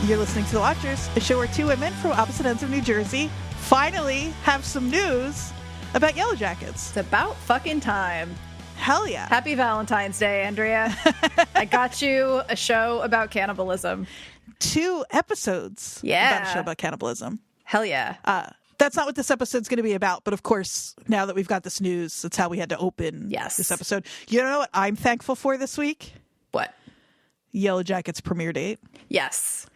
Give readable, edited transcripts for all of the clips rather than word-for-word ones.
You're listening to The Watchers, a show where two women from opposite ends of New Jersey finally have some news about Yellowjackets. It's about fucking time. Hell yeah. Happy Valentine's Day, Andrea. I got you a show about cannibalism. 2 episodes about a show about cannibalism. Hell yeah. That's not what this episode's going to be about, but of course, now that we've got this news, that's how we had to open this episode. You know what I'm thankful for this week? What? Yellowjackets premiere date. Yes.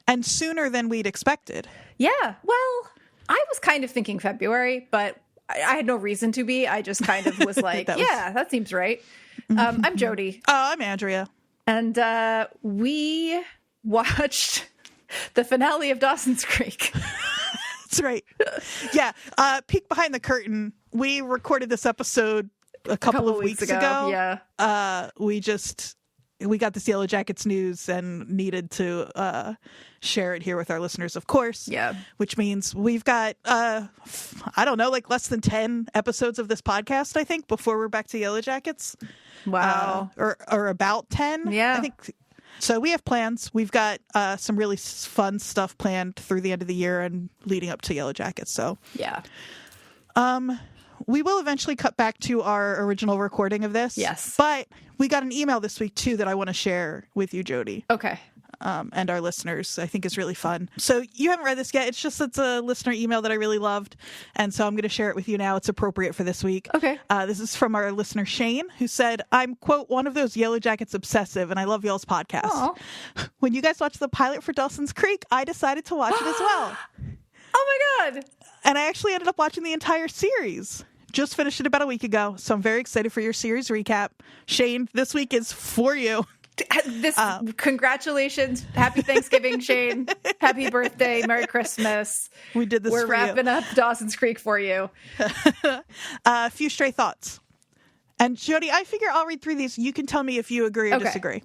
And sooner than we'd expected. Yeah. Well, I was kind of thinking February, but I had no reason to be. I just kind of was like, that seems right. I'm Jody. Oh, I'm Andrea. And we watched the finale of Dawson's Creek. That's right. Yeah. Peek behind the curtain. We recorded this episode a couple of weeks ago. Yeah. We got this Yellowjackets news and needed to share it here with our listeners, of course. Yeah. Which means we've got, I don't know, like less than 10 episodes of this podcast, I think, before we're back to Yellowjackets. Wow. Or about 10. Yeah. I think. So we have plans. We've got some really fun stuff planned through the end of the year and leading up to Yellowjackets. So yeah. We will eventually cut back to our original recording of this. Yes. But we got an email this week, too, that I want to share with you, Jody. Okay. And our listeners. I think is really fun. So you haven't read this yet. It's a listener email that I really loved. And so I'm going to share it with you now. It's appropriate for this week. Okay. This is from our listener, Shane, who said, I'm, quote, one of those Yellowjackets obsessive, and I love y'all's podcast. Aww. When you guys watched the pilot for Dawson's Creek, I decided to watch it as well. Oh, my God. And I actually ended up watching the entire series. Just finished it about a week ago, so I'm very excited for your series recap. Shane, this week is for you. Congratulations. Happy Thanksgiving, Shane. Happy birthday. Merry Christmas. We did this. We're wrapping up Dawson's Creek for you. A few stray thoughts. And Jody, I figure I'll read through these. You can tell me if you agree or disagree.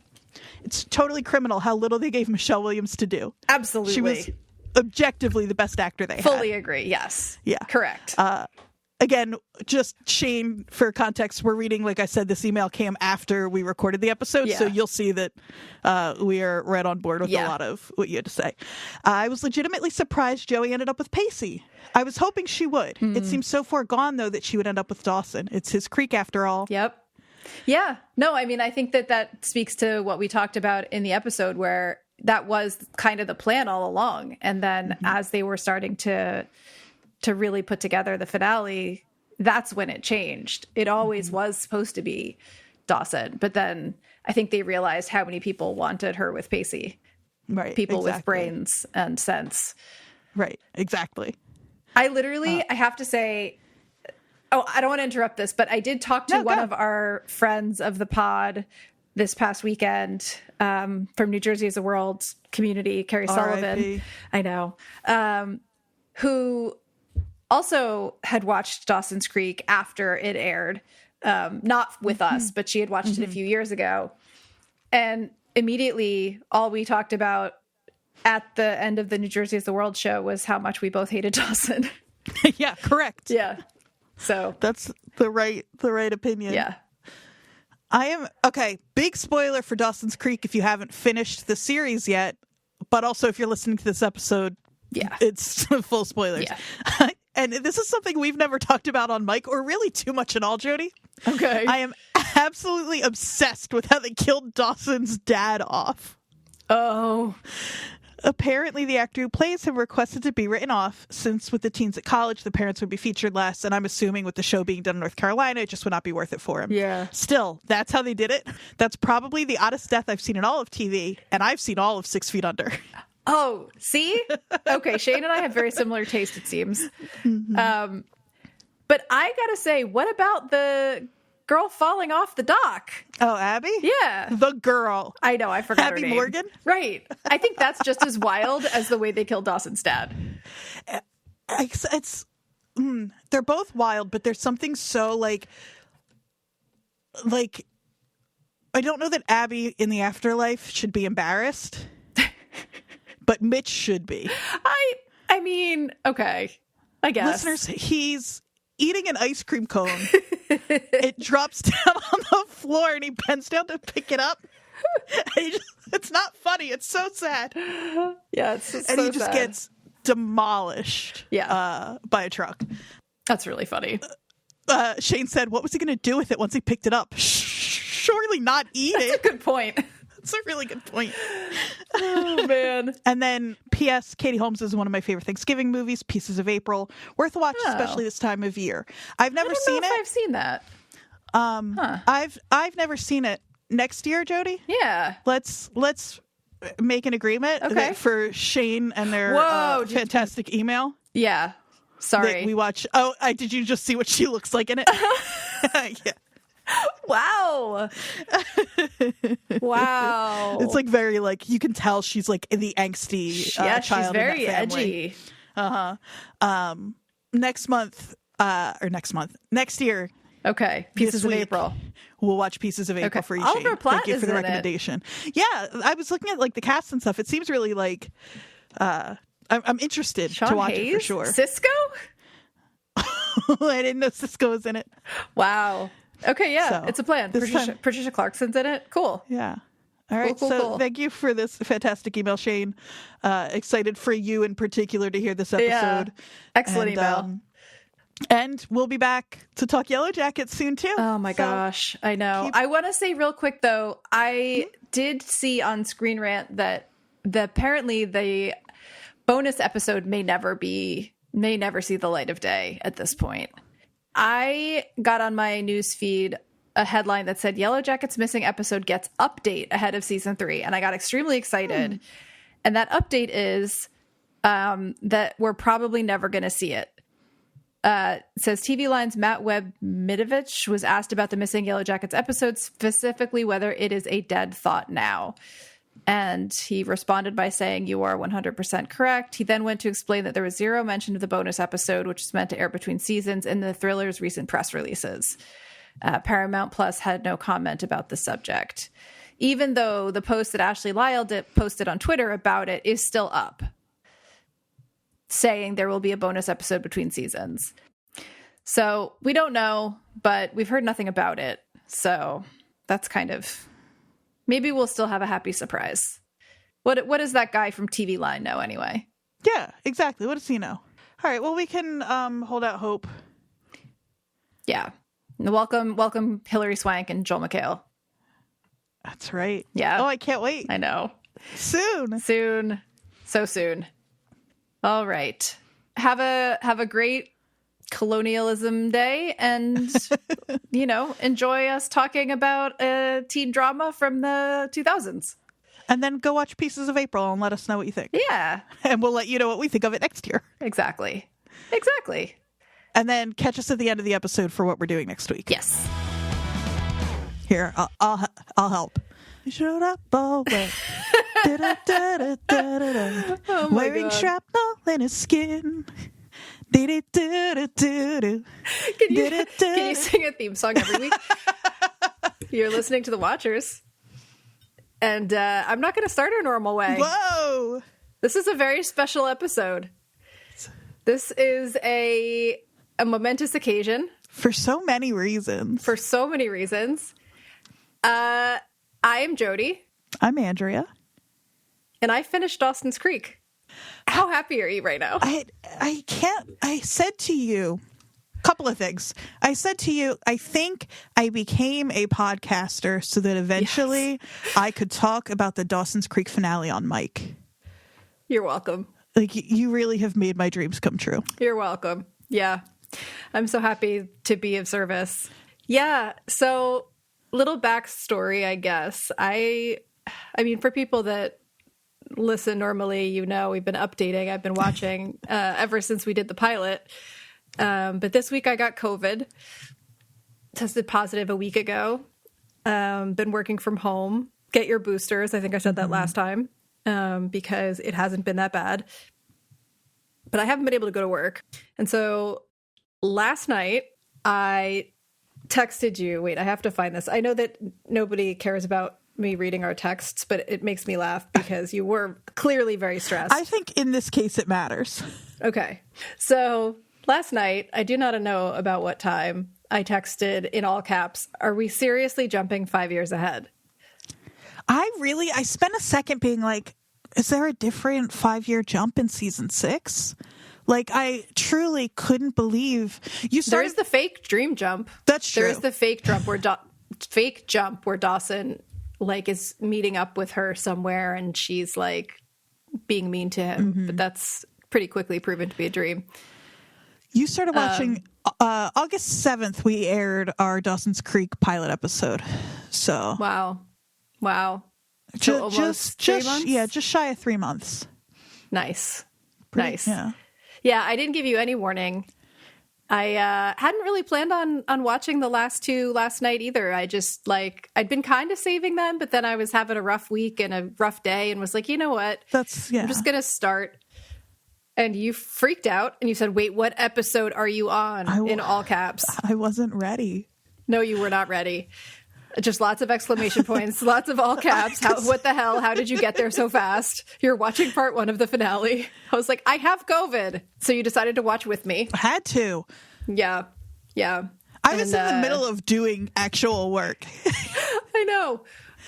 It's totally criminal how little they gave Michelle Williams to do. Absolutely. She was objectively the best actor they had. Fully agree. Yes. Yeah. Correct. Again, just Shane, for context, we're reading, like I said, this email came after we recorded the episode, so you'll see that we are right on board with a lot of what you had to say. I was legitimately surprised Joey ended up with Pacey. I was hoping she would. It seems so far gone, though, that she would end up with Dawson. It's his creek, after all. Yep. Yeah. No, I mean, I think that speaks to what we talked about in the episode, where that was kind of the plan all along. And then as they were starting to really put together the finale, that's when it changed. It always was supposed to be Dawson, but then I think they realized how many people wanted her with Pacey. Right. People with brains and sense. Right. Exactly. I literally, I have to say, I don't want to interrupt this, but I did talk to one of our friends of the pod this past weekend, from New Jersey as a World community, Carrie Sullivan. I know. Who also had watched Dawson's Creek after it aired, not with us, but she had watched it a few years ago. And immediately all we talked about at the end of the New Jersey as the World show was how much we both hated Dawson. Yeah, correct. Yeah. So that's the right opinion. Yeah. Big spoiler for Dawson's Creek if you haven't finished the series yet, but also if you're listening to this episode, it's full spoilers. Yeah. And this is something we've never talked about on mic, or really too much at all, Jody. Okay. I am absolutely obsessed with how they killed Dawson's dad off. Oh. Apparently, the actor who plays him requested to be written off, since with the teens at college, the parents would be featured less, and I'm assuming with the show being done in North Carolina, it just would not be worth it for him. Yeah. Still, that's how they did it. That's probably the oddest death I've seen in all of TV, and I've seen all of 6 Feet Under. Oh, see? Okay, Shane and I have very similar taste, it seems. But I gotta say, what about the girl falling off the dock? Oh, Abby? Yeah. The girl. I know, I forgot Abby her name. Morgan? Right. I think that's just as wild as the way they killed Dawson's dad. They're both wild, but there's something so like I don't know that Abby in the afterlife should be embarrassed. But Mitch should be. I mean, okay, I guess. Listeners, he's eating an ice cream cone. It drops down on the floor and he bends down to pick it up. And he just It's not funny. It's so sad. Yeah, it's just and so he just sad. gets demolished by a truck. That's really funny. Shane said, what was he going to do with it once he picked it up? Surely not eat it. That's a good point. That's a really good point. Oh, man. And then, P.S. Katie Holmes is one of my favorite Thanksgiving movies, Pieces of April. Worth a watch, especially this time of year. I've never seen it. I've seen that. I've never seen it. Next year, Jody? Yeah. Let's make an agreement for Shane and their fantastic email. Yeah. Sorry. We watch. Oh, did you just see what she looks like in it? Yeah. Wow. Wow. It's like very like you can tell she's like the angsty child. She's very in that family. edgy. Next year. Okay. Pieces of April. We'll watch Pieces of April for you. Oliver Platt Thank you for the recommendation. Yeah, I was looking at like the cast and stuff. It seems really like I'm interested to watch it for sure. Cisco? I didn't know Cisco was in it. Wow. Okay, yeah, so, it's a plan. Patricia Clarkson's in it. Cool. Yeah. All right. Cool. Thank you for this fantastic email, Shane. Excited for you in particular to hear this episode. Yeah. Excellent email. And we'll be back to talk Yellowjackets soon too. Oh my gosh, I know. I want to say real quick though, I did see on Screen Rant that apparently the bonus episode may never see the light of day at this point. I got on my news feed a headline that said Yellowjackets missing episode gets update ahead of season 3, and I got extremely excited. And that update is that we're probably never going to see it. It says TV Line's Matt Webb-Midovich was asked about the missing Yellowjackets episode, specifically whether it is a dead thought now. And he responded by saying, "You are 100% correct." He then went to explain that there was zero mention of the bonus episode, which is meant to air between seasons, in the Thriller's recent press releases. Paramount Plus had no comment about the subject, even though the post that Ashley Lyle posted on Twitter about it is still up, saying there will be a bonus episode between seasons. So we don't know, but we've heard nothing about it. So that's kind of, maybe we'll still have a happy surprise. What does that guy from TV Line know anyway? Yeah, exactly. What does he know? All right. Well, we can hold out hope. Yeah. Welcome Hilary Swank and Joel McHale. That's right. Yeah. Oh, I can't wait. I know. Soon. So soon. All right. Have a great colonialism day, and enjoy us talking about a teen drama from the 2000s. And then go watch Pieces of April and let us know what you think. Yeah. And we'll let you know what we think of it next year. Exactly. And then catch us at the end of the episode for what we're doing next week. Yes. Here, I'll help. You showed up all wet. Oh wearing shrapnel in his skin. Can you sing a theme song every week? You're listening to The Watchers. And I'm not going to start our normal way. Whoa! This is a very special episode. This is a momentous occasion. For so many reasons. I am Jody. I'm Andrea. And I finished Dawson's Creek. How happy are you right now? I said to you a couple of things. I said to you, I think I became a podcaster so that eventually I could talk about the Dawson's Creek finale on mic. You're welcome. Like, you really have made my dreams come true. You're welcome. Yeah. I'm so happy to be of service. Yeah. So, little backstory, I guess. I mean, for people that listen normally, we've been updating. I've been watching ever since we did the pilot. But this week I got COVID. Tested positive a week ago. Been working from home. Get your boosters. I think I said that last time. Because it hasn't been that bad. But I haven't been able to go to work. And so last night I texted you. Wait, I have to find this. I know that nobody cares about me reading our texts, but it makes me laugh because you were clearly very stressed. I think in this case it matters. Okay. So last night, I do not know about what time, I texted in all caps, "Are we seriously jumping 5 years ahead?" I spent a second being like, is there a different 5-year jump in season 6? Like, I truly couldn't believe you started. There's the fake dream jump. That's true. There is the fake jump where Dawson like is meeting up with her somewhere and she's like being mean to him, but that's pretty quickly proven to be a dream. You started watching August 7th. We aired our Dawson's Creek pilot episode. So wow. So almost 3 months? Yeah, just shy of 3 months. Nice. Yeah, I didn't give you any warning. I hadn't really planned on watching the last 2 last night either. I just I'd been kind of saving them, but then I was having a rough week and a rough day and was like, you know what? I'm just going to start. And you freaked out and you said, wait, what episode are you on? In all caps. I wasn't ready. No, you were not ready. Just lots of exclamation points, lots of all caps. What the hell? How did you get there so fast? You're watching part 1 of the finale. I was like, I have COVID. So you decided to watch with me. I had to. Yeah. I was in the middle of doing actual work. I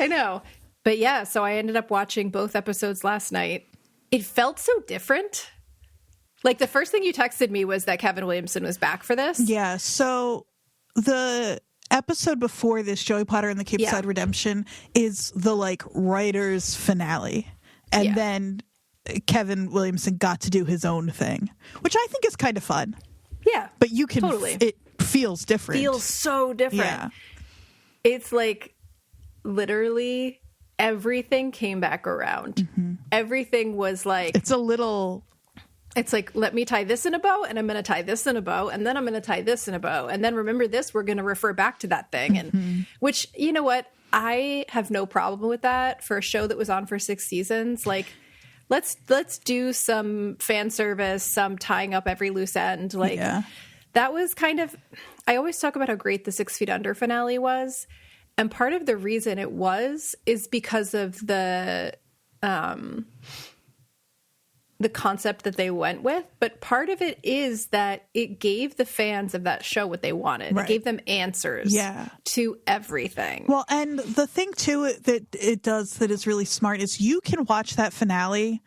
know. But yeah, so I ended up watching both episodes last night. It felt so different. Like the first thing you texted me was that Kevin Williamson was back for this. Yeah. So the episode before this, Joey Potter and the Cape Side Redemption, is the writer's finale. And then Kevin Williamson got to do his own thing, which I think is kind of fun. Yeah. But you can, totally. It feels different. Feels so different. Yeah. It's literally everything came back around. Mm-hmm. Everything was it's like, let me tie this in a bow, and I'm going to tie this in a bow, and then I'm going to tie this in a bow. And then remember this, we're going to refer back to that thing. And which, you know what? I have no problem with that for a show that was on for 6 seasons. Let's do some fan service, some tying up every loose end. That was kind of, I always talk about how great the 6 Feet Under finale was. And part of the reason it is because of the concept that they went with, but part of it is that it gave the fans of that show what they wanted. Right. It gave them answers to everything. Well, and the thing too that it does that is really smart is you can watch that finale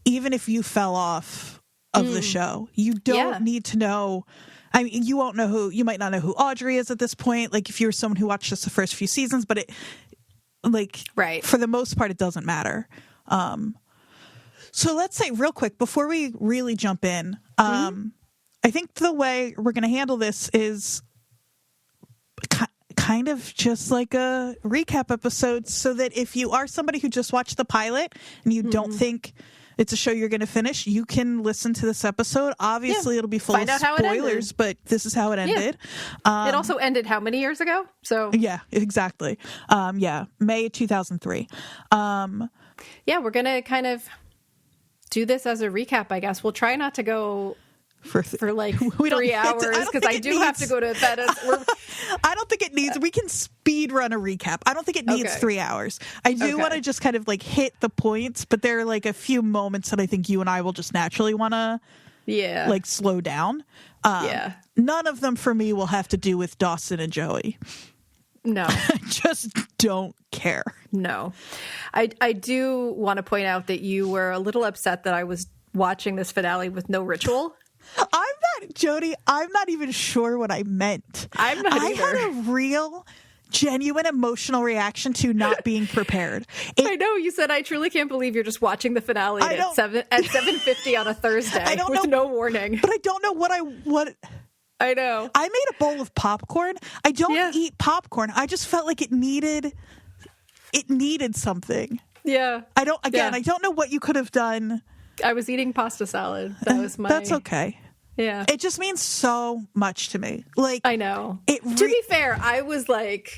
even if you fell off of the show. You don't need to know. I mean, you might not know who Audrey is at this point. Like if you're someone who watched just the first few seasons, but for the most part, it doesn't matter. So let's say real quick, before we really jump in, I think the way we're going to handle this is kind of just like a recap episode so that if you are somebody who just watched the pilot and you don't think it's a show you're going to finish, you can listen to this episode. Obviously, it'll be full of spoilers, but this is how it ended. It also ended how many years ago? So yeah, exactly. May 2003. We're going to kind of do this as a recap, I guess. We'll try not to go for 3 hours because I do have to go to bed. I don't think it needs. We can speed run a recap. I don't think it needs 3 hours. I do want to just kind of hit the points, but there are a few moments that I think you and I will just naturally want to slow down. None of them for me will have to do with Dawson and Joey. No. I just don't care. No. I do want to point out that you were a little upset that I was watching this finale with no ritual. I'm not even sure what I meant. I'm not either. I had a real, genuine emotional reaction to not being prepared. I know. You said, I truly can't believe you're just watching the finale at 7:50 on a Thursday with no warning. But I don't know what I know. I made a bowl of popcorn. I don't eat popcorn. I just felt like it needed something. Yeah. I don't know what you could have done. I was eating pasta salad. That was That's okay. Yeah. It just means so much to me. I know. To be fair, I was I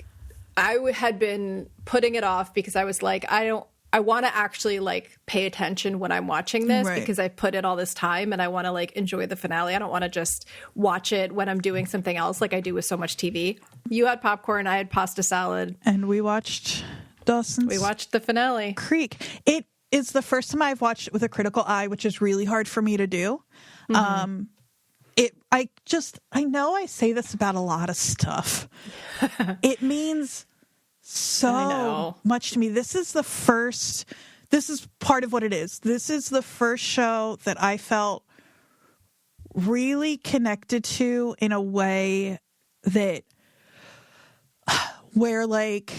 had been putting it off because I was I want to actually pay attention when I'm watching this because I put in all this time and I want to enjoy the finale. I don't want to just watch it when I'm doing something else like I do with so much TV. You had popcorn, I had pasta salad. And we watched Dawson's. We watched the finale. Creek. It is the first time I've watched it with a critical eye, which is really hard for me to do. Mm-hmm. I know I say this about a lot of stuff. It means so much to me. This is part of what it is. This is the first show that I felt really connected to in a way that where like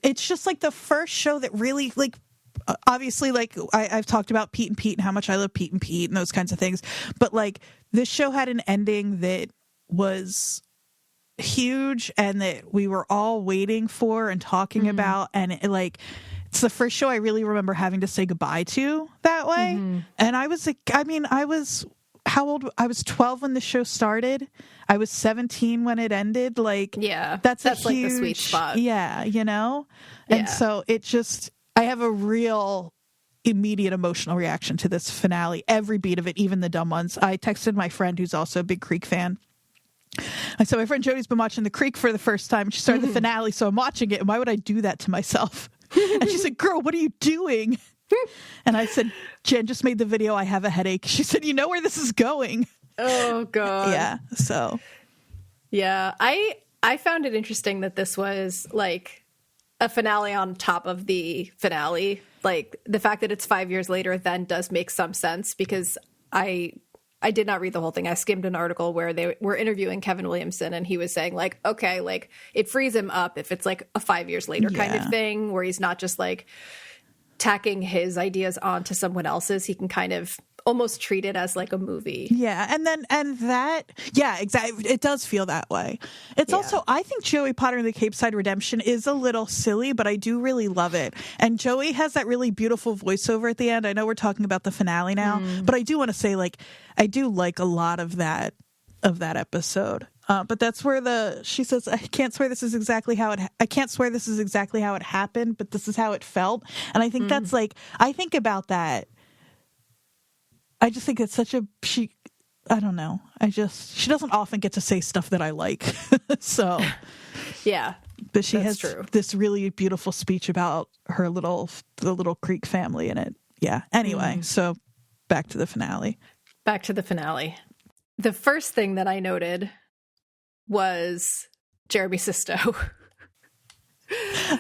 it's just like the first show that really like obviously like I've talked about Pete and how much I love Pete and those kinds of things, but like this show had an ending that was huge and that we were all waiting for and talking about, and it's the first show I really remember having to say goodbye to that way. And I was how old? I was 12 when the show started. I was 17 when it ended. Like, that's huge, like the sweet spot. Yeah, you know? And so it just, I have a real immediate emotional reaction to this finale. Every beat of it, even the dumb ones. I texted my friend who's also a big Creek fan. I said, my friend Jody's been watching The Creek for the first time. She started the finale, so I'm watching it. And why would I do that to myself? And she said, girl, what are you doing? And I said, Jen just made the video. I have a headache. She said, you know where this is going. Oh, God. Yeah. So. Yeah. I found it interesting that this was like a finale on top of the finale. Like the fact that it's 5 years later then does make some sense, because I did not read the whole thing. I skimmed an article where they were interviewing Kevin Williamson, and he was saying like, okay, like it frees him up if it's like a 5 years later kind of thing, where he's not just like tacking his ideas onto someone else's. He can kind of almost treat it as like a movie. Yeah. Exactly. It does feel that way. It's also, I think Joey Potter and the Cape Side Redemption is a little silly, but I do really love it. And Joey has that really beautiful voiceover at the end. I know we're talking about the finale now, but I do want to say like, I do like a lot of that episode. But that's where she says, I can't swear this is exactly how it happened, but this is how it felt. And I think that's like, I think about that. I just think it's such I don't know. She doesn't often get to say stuff that I like. So, yeah, but she has this really beautiful speech about the little Creek family in it. Yeah. Anyway, so back to the finale. The first thing that I noted was Jeremy Sisto.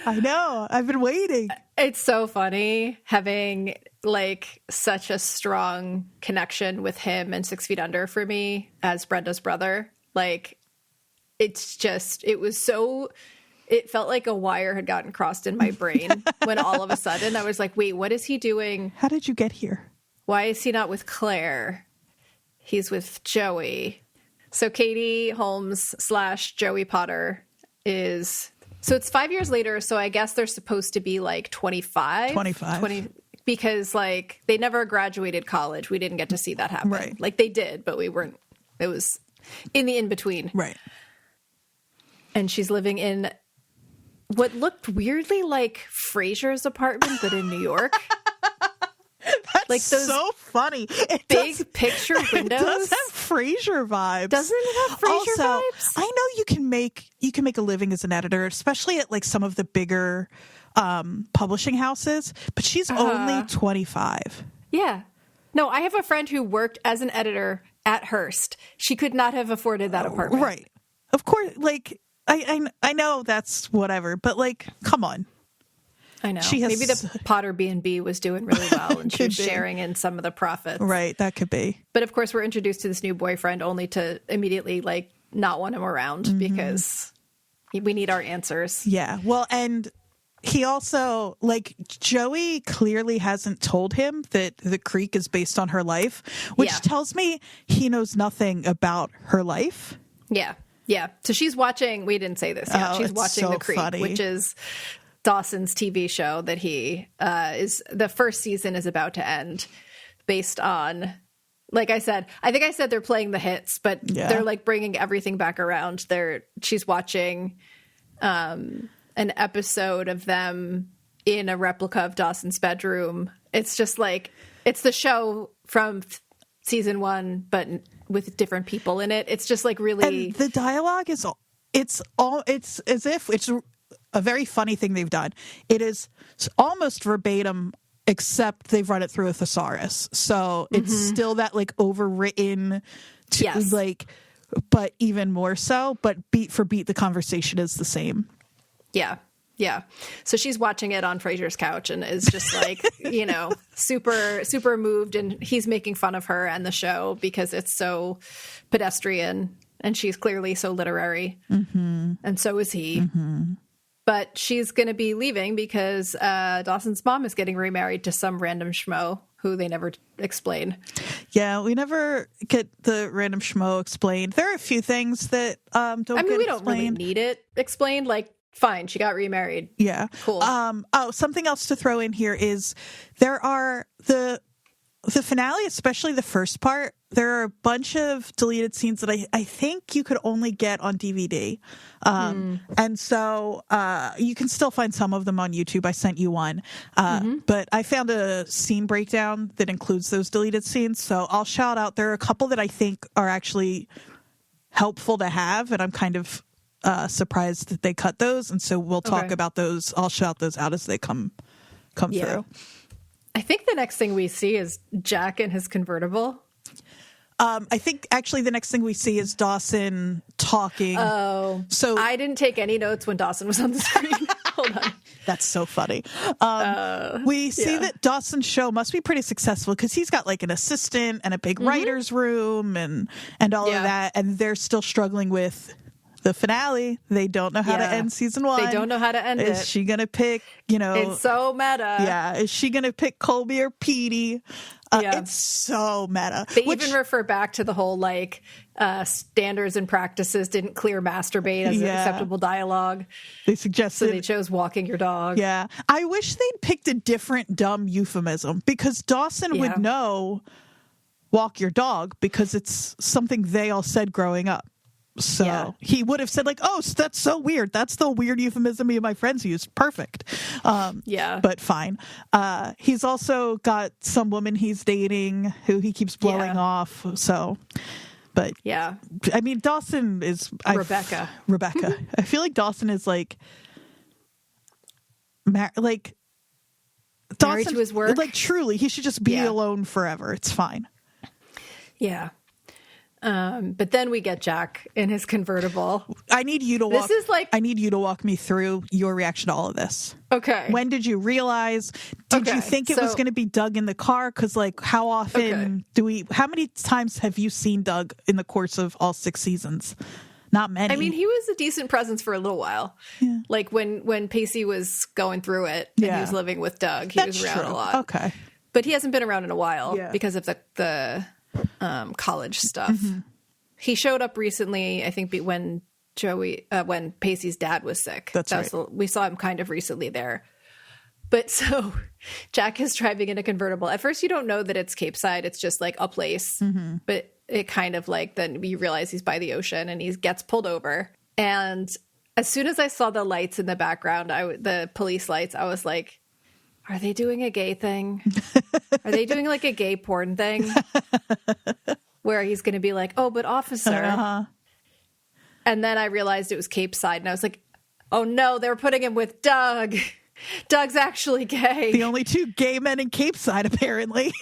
I know. I've been waiting. It's so funny having like such a strong connection with him and 6 Feet Under for me as Brenda's brother. Like, it felt like a wire had gotten crossed in my brain when all of a sudden I was like, wait, what is he doing? How did you get here? Why is he not with Claire? He's with Joey. So Katie Holmes / Joey Potter is... So it's 5 years later, so I guess they're supposed to be like 25. 20, because like they never graduated college. We didn't get to see that happen. Right. Like they did, but we weren't. It was in the in-between. Right. And she's living in what looked weirdly like Frasier's apartment, but in New York. That's like those so funny. Big picture windows. It does have Frasier vibes. Doesn't it have Frasier vibes? I know you can make a living as an editor, especially at like some of the bigger publishing houses, but she's only 25. Yeah. No, I have a friend who worked as an editor at Hearst. She could not have afforded that apartment. Right. Of course, like I know that's whatever, but like, come on. I know. Maybe the Potter B&B was doing really well and she was sharing in some of the profits. Right, that could be. But of course, we're introduced to this new boyfriend only to immediately like not want him around because we need our answers. Yeah. Well, and he also, like, Joey clearly hasn't told him that the creek is based on her life, which tells me he knows nothing about her life. Yeah. Yeah. So she's watching, we didn't say this yet. She's watching The Creek, which is Dawson's TV show that the first season is about to end based on, like I said, I think I said they're playing the hits, but they're like bringing everything back around. She's watching an episode of them in a replica of Dawson's bedroom. It's just like, it's the show from season 1, but with different people in it. It's just like really. And the dialogue it's as if it's a very funny thing they've done. It is almost verbatim, except they've run it through a thesaurus. So it's still that like overwritten, like, but even more so. But beat for beat, the conversation is the same. Yeah. Yeah. So she's watching it on Frasier's couch and is just like, super, super moved. And he's making fun of her and the show because it's so pedestrian and she's clearly so literary. Mm-hmm. And so is he. Mm-hmm. But she's going to be leaving because Dawson's mom is getting remarried to some random schmo who they never explain. Yeah, we never get the random schmo explained. There are a few things that don't get explained. We don't really need it explained. Like, fine, she got remarried. Yeah. Cool. Something else to throw in here is there are the finale, especially the first part, there are a bunch of deleted scenes that I think you could only get on DVD. And so you can still find some of them on YouTube. I sent you one. But I found a scene breakdown that includes those deleted scenes. So I'll shout out. There are a couple that I think are actually helpful to have, and I'm kind of surprised that they cut those. And so we'll talk about those. I'll shout those out as they come through. I think the next thing we see is Jack in his convertible. I think actually the next thing we see is Dawson talking. Oh, so I didn't take any notes when Dawson was on the screen. Hold on. That's so funny. We see that Dawson's show must be pretty successful because he's got like an assistant and a big writer's room and all of that. And they're still struggling with the finale. They don't know how to end season 1. They don't know how to end it. Is she going to pick, It's so meta. Yeah. Is she going to pick Colby or Petey? It's so meta. They even refer back to the whole standards and practices didn't clear masturbate as an acceptable dialogue. They suggested. So they chose walking your dog. Yeah. I wish they'd picked a different dumb euphemism because Dawson would know walk your dog because it's something they all said growing up. So he would have said oh, that's so weird. That's the weird euphemism me and my friends used. Perfect. But fine. He's also got some woman he's dating who he keeps blowing off. So, but yeah, I mean, Dawson is Rebecca. I feel like Dawson is Dawson, married to his work. Truly, he should just be alone forever. It's fine. Yeah. But then we get Jack in his convertible. I need you to walk me through your reaction to all of this. Okay. When did you realize? Did you think it was going to be Doug in the car? Because how often how many times have you seen Doug in the course of all 6 seasons? Not many. I mean, he was a decent presence for a little while. Yeah. When Pacey was going through it and he was living with Doug, he was around a lot. Okay. But he hasn't been around in a while because of the college stuff. Mm-hmm. He showed up recently, I think, when Pacey's dad was sick. That's right. We saw him kind of recently there. But so Jack is driving in a convertible. At first, you don't know that it's Cape Side. It's just a place. Mm-hmm. But it kind of then you realize he's by the ocean and he gets pulled over. And as soon as I saw the lights in the background, the police lights, I was like, are they doing a gay thing? Are they doing a gay porn thing? Where he's going to be oh, but officer. Uh-huh. And then I realized it was Cape Side. And I was like, oh no, they were putting him with Doug. Doug's actually gay. The only 2 gay men in Cape Side, apparently.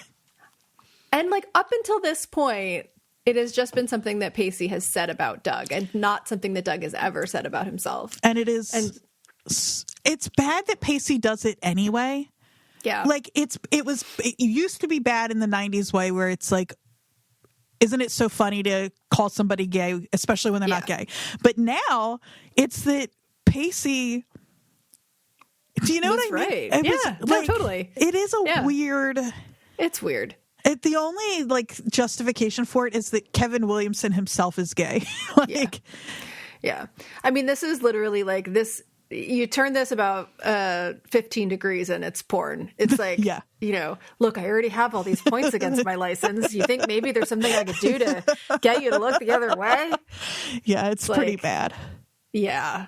And up until this point, it has just been something that Pacey has said about Doug and not something that Doug has ever said about himself. And it is... it's bad that Pacey does it anyway. Yeah. It used to be bad in the 90s way where it's isn't it so funny to call somebody gay, especially when they're not gay? But now it's that Pacey, do you know what I mean? Right. Totally. It is a weird. It's weird. The only justification for it is that Kevin Williamson himself is gay. Yeah. I mean, this is literally this. You turn this about 15 degrees and it's porn. It's look, I already have all these points against my license. You think maybe there's something I could do to get you to look the other way? Yeah, it's pretty bad. Yeah.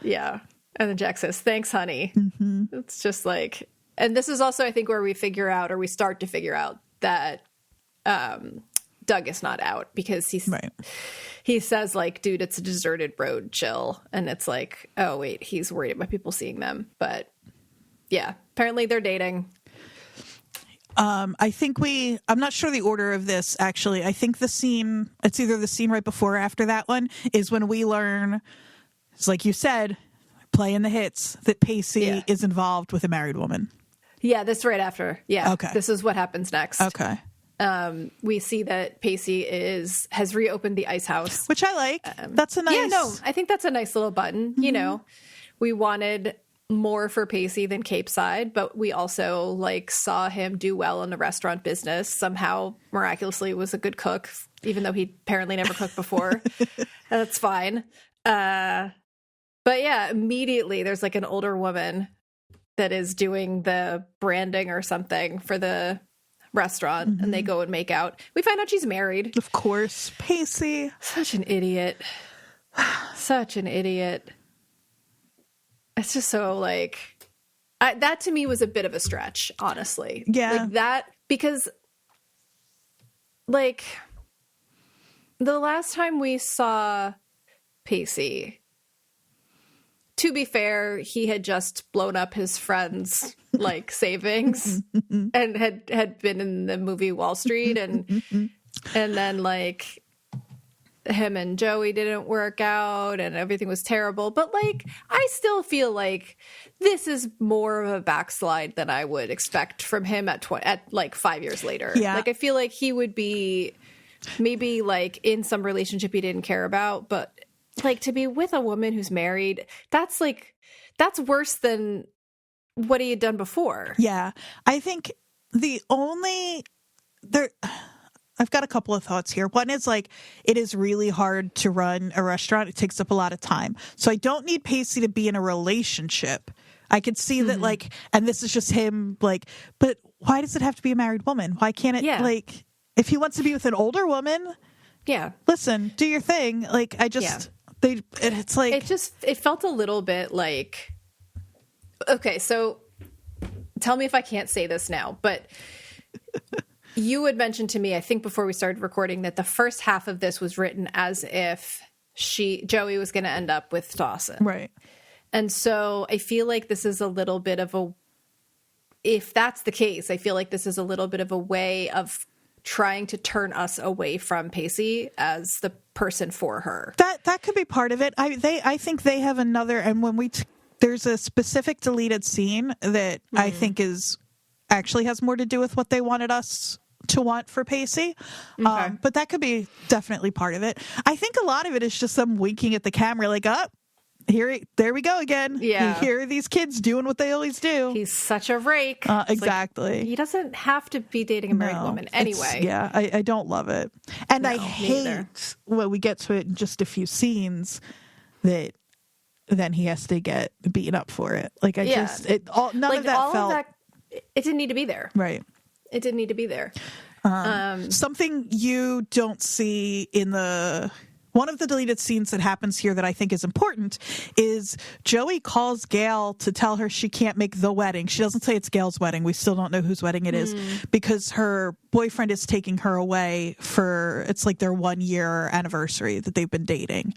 Yeah. And then Jack says, thanks, honey. Mm-hmm. It's just and this is also, I think, where we start to figure out that Doug is not out because he says dude, it's a deserted road, chill. And it's oh wait, he's worried about people seeing them. But yeah, apparently they're dating. I think I'm not sure the order of this actually. I think it's either the scene right before or after that one is when we learn, it's like you said, playing the hits, that Pacey is involved with a married woman. Yeah, this right after. Yeah. Okay. This is what happens next. Okay. We see that Pacey has reopened the ice house. Which I like. That's a nice... Yeah, no, I think that's a nice little button. Mm-hmm. You know, we wanted more for Pacey than Cape Side, but we also like saw him do well in the restaurant business. Somehow, miraculously, was a good cook, even though he apparently never cooked before. That's fine. But yeah, immediately there's like an older woman that is doing the branding or something for the restaurant, and they go and make out. We find out she's married. Of course. Pacey. Such an idiot. Such an idiot. It's just so like... that to me was a bit of a stretch, honestly. Yeah. Like that, because like the last time we saw Pacey, to be fair, he had just blown up his friend's like savings and had been in the movie Wall Street, and then like him and Joey didn't work out and everything was terrible. But like I still feel like this is more of a backslide than I would expect from him at like 5 years later. Yeah. Like I feel like he would be maybe like in some relationship he didn't care about, but like to be with a woman who's married, that's worse than what he had done before. Yeah. I think I've got a couple of thoughts here. One is like, it is really hard to run a restaurant. It takes up a lot of time. So I don't need Pacey to be in a relationship. I could see that like, and this is just him like, but why does it have to be a married woman? Why can't it like, if he wants to be with an older woman, listen, do your thing. Like I just, it's like, it felt a little bit like, okay, so tell me if I can't say this now, but you had mentioned to me, I think before we started recording, that the first half of this was written as if Joey was going to end up with Dawson. Right. And so I feel like this is a little bit of if that's the case, I feel like this is a little bit of a way of trying to turn us away from Pacey as the person for her. That could be part of it. I think they have another, and when there's a specific deleted scene that I think actually has more to do with what they wanted us to want for Pacey. Okay. But that could be definitely part of it. I think a lot of it is just them winking at the camera like, there we go again. Yeah. Here are these kids doing what they always do. He's such a rake. Exactly. Like, he doesn't have to be dating a married woman anyway. I don't love it. And I hate neither. when we get to it in just a few scenes that then he has to get beaten up for it. Like none of that felt... It didn't need to be there. Right. It didn't need to be there. Something you don't see in one of the deleted scenes that happens here that I think is important is Joey calls Gail to tell her she can't make the wedding. She doesn't say it's Gail's wedding. We still don't know whose wedding it is because her boyfriend is taking her away it's like their 1 year anniversary that they've been dating.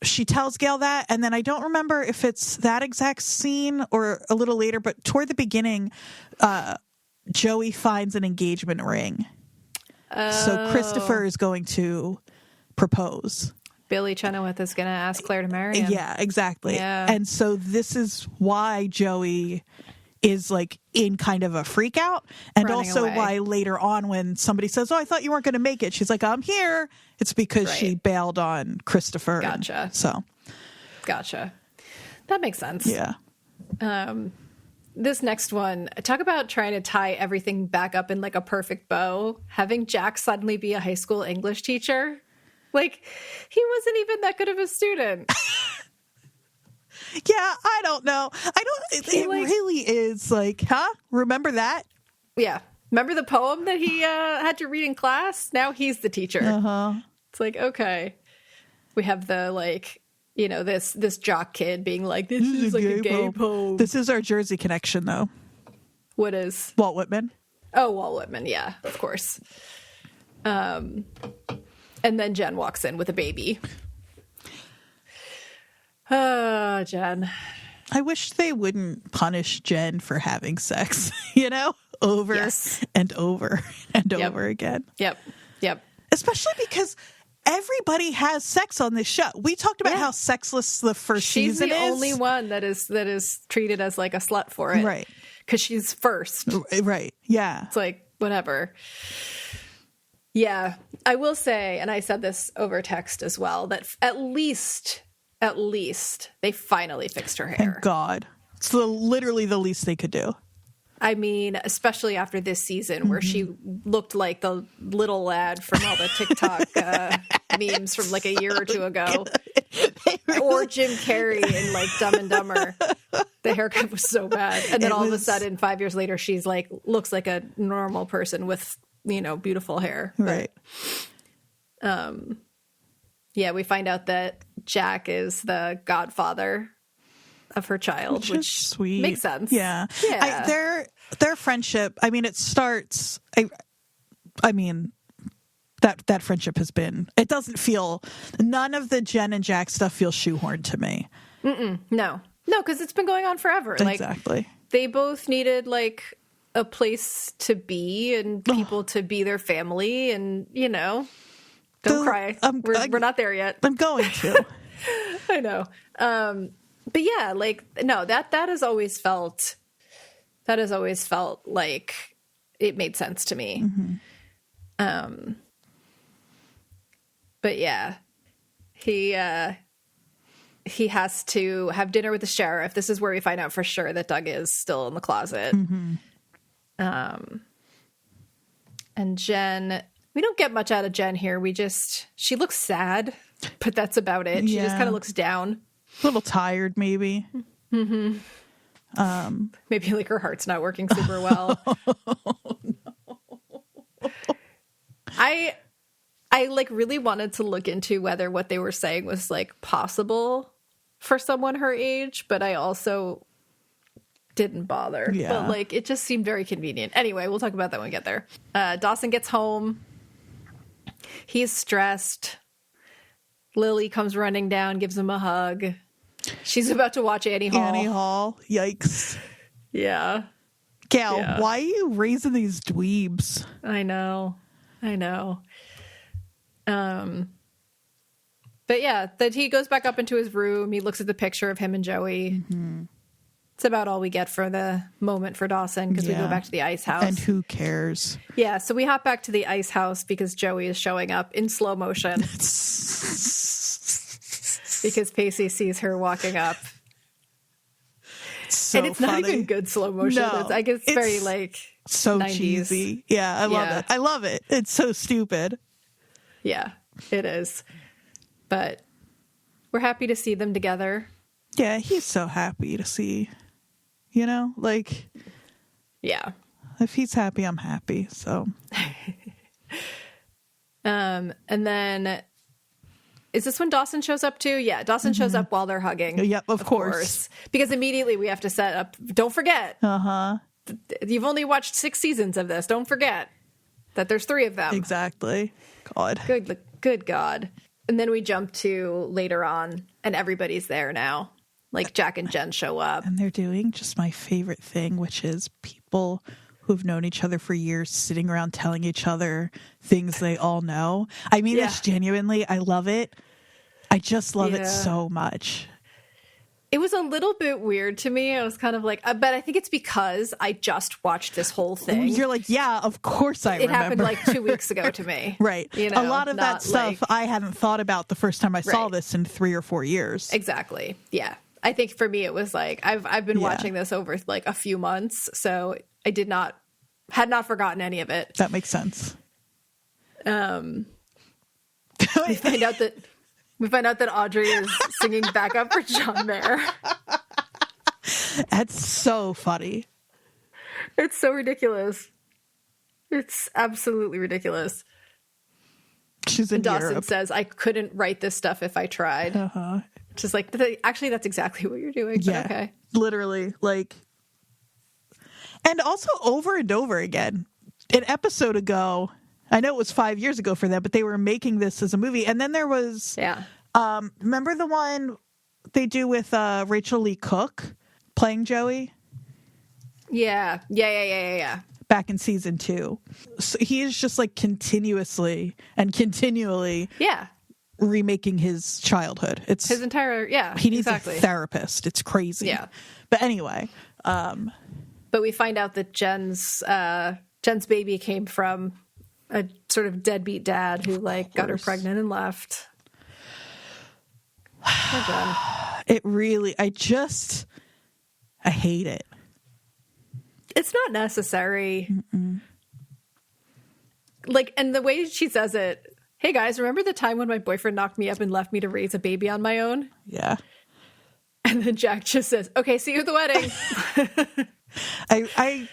She tells Gail that, and then I don't remember if it's that exact scene or a little later, but toward the beginning, Joey finds an engagement ring. So Christopher is going to propose. Billy Chenoweth is going to ask Claire to marry him. Yeah, exactly. Yeah. And so this is why Joey is like in kind of a freak out, and Running also away. why later on when somebody says, "Oh, I thought you weren't going to make it," she's like, "I'm here." It's because she bailed on Christopher. Gotcha. Gotcha. That makes sense. Yeah. This next one, talk about trying to tie everything back up in like a perfect bow. Having Jack suddenly be a high school English teacher. Like, he wasn't even that good of a student. Yeah, I don't know. It really is like, remember that? Yeah. Remember the poem that he had to read in class? Now he's the teacher. Uh-huh. It's like, okay. We have the like, this jock kid being like, this is like a gay poem. This is our Jersey connection, though. What is? Walt Whitman. Oh, Walt Whitman. Yeah, of course. And then Jen walks in with a baby. Jen. I wish they wouldn't punish Jen for having sex, over and over and over again. Yep. Especially because everybody has sex on this show. We talked about how sexless the first season is. She's the only one that is treated as like a slut for it. Right. Because she's first. Right. Yeah. It's like, whatever. Yeah. I will say, and I said this over text as well, that at least they finally fixed her hair. Thank God. It's literally the least they could do. I mean, especially after this season where she looked like the little lad from all the TikTok memes from like a year or two ago. Or Jim Carrey in like Dumb and Dumber. The haircut was so bad. And then all of a sudden, 5 years later, she's like, looks like a normal person with, beautiful hair. Right. Yeah, we find out that Jack is the godfather of her child, which sweet. Makes sense. Yeah. Their friendship, I mean, it starts, I mean, that friendship has been, it doesn't feel, none of the Jen and Jack stuff feels shoehorned to me. No, because it's been going on forever. Exactly. Like, they both needed like a place to be and people to be their family and, don't cry. We're not there yet. I'm going to. I know. But yeah, like, no, that has always felt like it made sense to me. Mm-hmm. But yeah, he has to have dinner with the sheriff. This is where we find out for sure that Doug is still in the closet. Mm-hmm. And Jen, we don't get much out of Jen here. She looks sad, but that's about it. She just kind of looks down. A little tired, maybe. Mm-hmm. Maybe like her heart's not working super well. No. I like really wanted to look into whether what they were saying was like possible for someone her age, but I also didn't bother. Yeah. But like it just seemed very convenient. Anyway, we'll talk about that when we get there. Dawson gets home. He's stressed. Lily comes running down, gives him a hug. She's about to watch Annie Hall. Annie Hall. Yikes. Yeah. Gal, why are you raising these dweebs? I know. But yeah, that he goes back up into his room. He looks at the picture of him and Joey. Mm-hmm. It's about all we get for the moment for Dawson because we go back to the ice house. And who cares? Yeah, so we hop back to the ice house because Joey is showing up in slow motion. Because Pacey sees her walking up. And it's funny. Not even good slow motion. No, I guess it's very like so 90s. Cheesy. Yeah, I love it. I love it. It's so stupid. Yeah, it is. But we're happy to see them together. Yeah, he's so happy to see, like... Yeah. If he's happy, I'm happy, so... And then... Is this when Dawson shows up too? Yeah, Dawson shows up while they're hugging. Yep, of course. Because immediately we have to set up... Don't forget. Uh-huh. You've only watched 6 seasons of this. Don't forget that there's 3 of them. Exactly. God. Good God. And then we jump to later on, and everybody's there now. Like Jack and Jen show up. And they're doing just my favorite thing, which is people who've known each other for years sitting around telling each other things they all know. I mean this genuinely. I love it. I just love it so much. It was a little bit weird to me. I was kind of like, but I think it's because I just watched this whole thing. You're like, yeah, of course I remember. It happened like 2 weeks ago to me. Right. A lot of that stuff I hadn't thought about the first time I saw this in 3 or 4 years. Exactly. Yeah. I think for me it was like I've been watching this over like a few months, so I had not forgotten any of it. That makes sense. We find out that Audrey is singing backup for John Mayer. That's so funny. It's so ridiculous. It's absolutely ridiculous. She's in Dawson Europe. says, I couldn't write this stuff if I tried. Uh-huh. Just like, actually, that's exactly what you're doing. Yeah, okay. Literally. Like, and also over and over again. An episode ago, I know it was 5 years ago for them, but they were making this as a movie. And then there was, remember the one they do with Rachel Lee Cook playing Joey? Yeah. Back in season 2. So he is just like continuously and continually remaking his childhood. It's his entire, he needs a therapist. It's crazy. Yeah. But anyway, but we find out that Jen's baby came from a sort of deadbeat dad who got her pregnant and left. Poor Jen. It really, I hate it. It's not necessary. Mm-mm. And the way she says it, hey guys, remember the time when my boyfriend knocked me up and left me to raise a baby on my own? Yeah. And then Jack just says, okay, see you at the wedding. I'm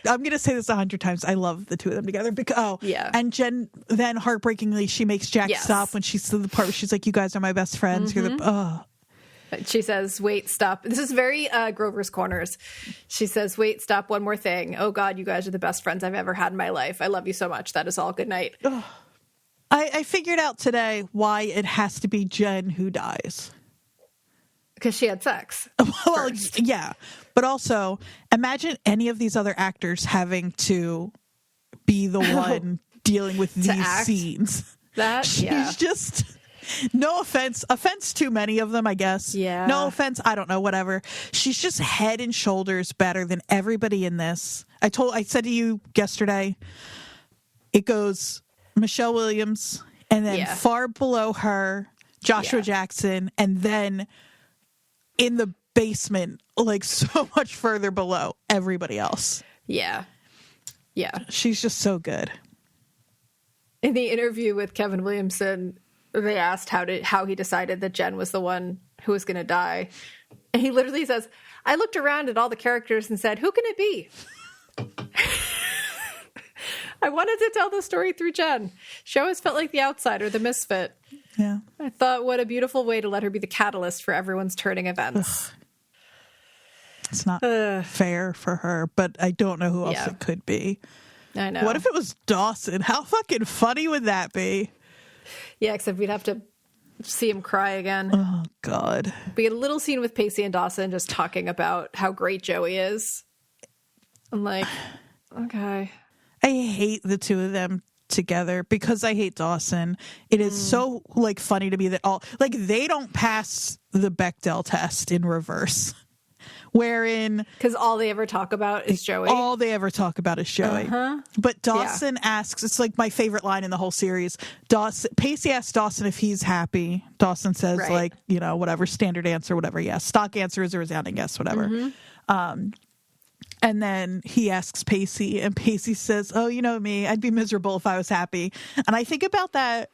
going to say this 100 times. I love the two of them together. Yeah. And Jen, then heartbreakingly, she makes Jack stop when she's to the part where she's like, you guys are my best friends. Mm-hmm. You're She says, wait, stop. This is very Grover's Corners. She says, wait, stop, one more thing. Oh, God, you guys are the best friends I've ever had in my life. I love you so much. That is all. Good night. I figured out today why it has to be Jen who dies. Because she had sex. Well, yeah. But also, imagine any of these other actors having to be the one dealing with these scenes. She's just... No offense too many of them, I guess. Yeah. No offense, I don't know, whatever. She's just head and shoulders better than everybody in this. I said to you yesterday, it goes Michelle Williams, and then far below her, Joshua Jackson, and then in the basement, so much further below everybody else. Yeah. Yeah. She's just so good. In the interview with Kevin Williamson, they asked how he decided that Jen was the one who was going to die. And he literally says, I looked around at all the characters and said, who can it be? I wanted to tell the story through Jen. She always felt like the outsider, the misfit. Yeah. I thought, what a beautiful way to let her be the catalyst for everyone's turning events. Ugh. It's not fair for her, but I don't know who else it could be. I know. What if it was Dawson? How fucking funny would that be? Yeah, except we'd have to see him cry again. Oh, God. We get a little scene with Pacey and Dawson just talking about how great Joey is. I'm like, okay. I hate the two of them together because I hate Dawson. It is so, funny to me that they don't pass the Bechdel test in reverse. Wherein... Because all they ever talk about is Joey. All they ever talk about is Joey. Uh-huh. But Dawson asks, it's my favorite line in the whole series. Pacey asks Dawson if he's happy. Dawson says, whatever, standard answer, whatever, yes. Stock answer is a resounding yes, whatever. Mm-hmm. And then he asks Pacey, and Pacey says, oh, you know me, I'd be miserable if I was happy. And I think about that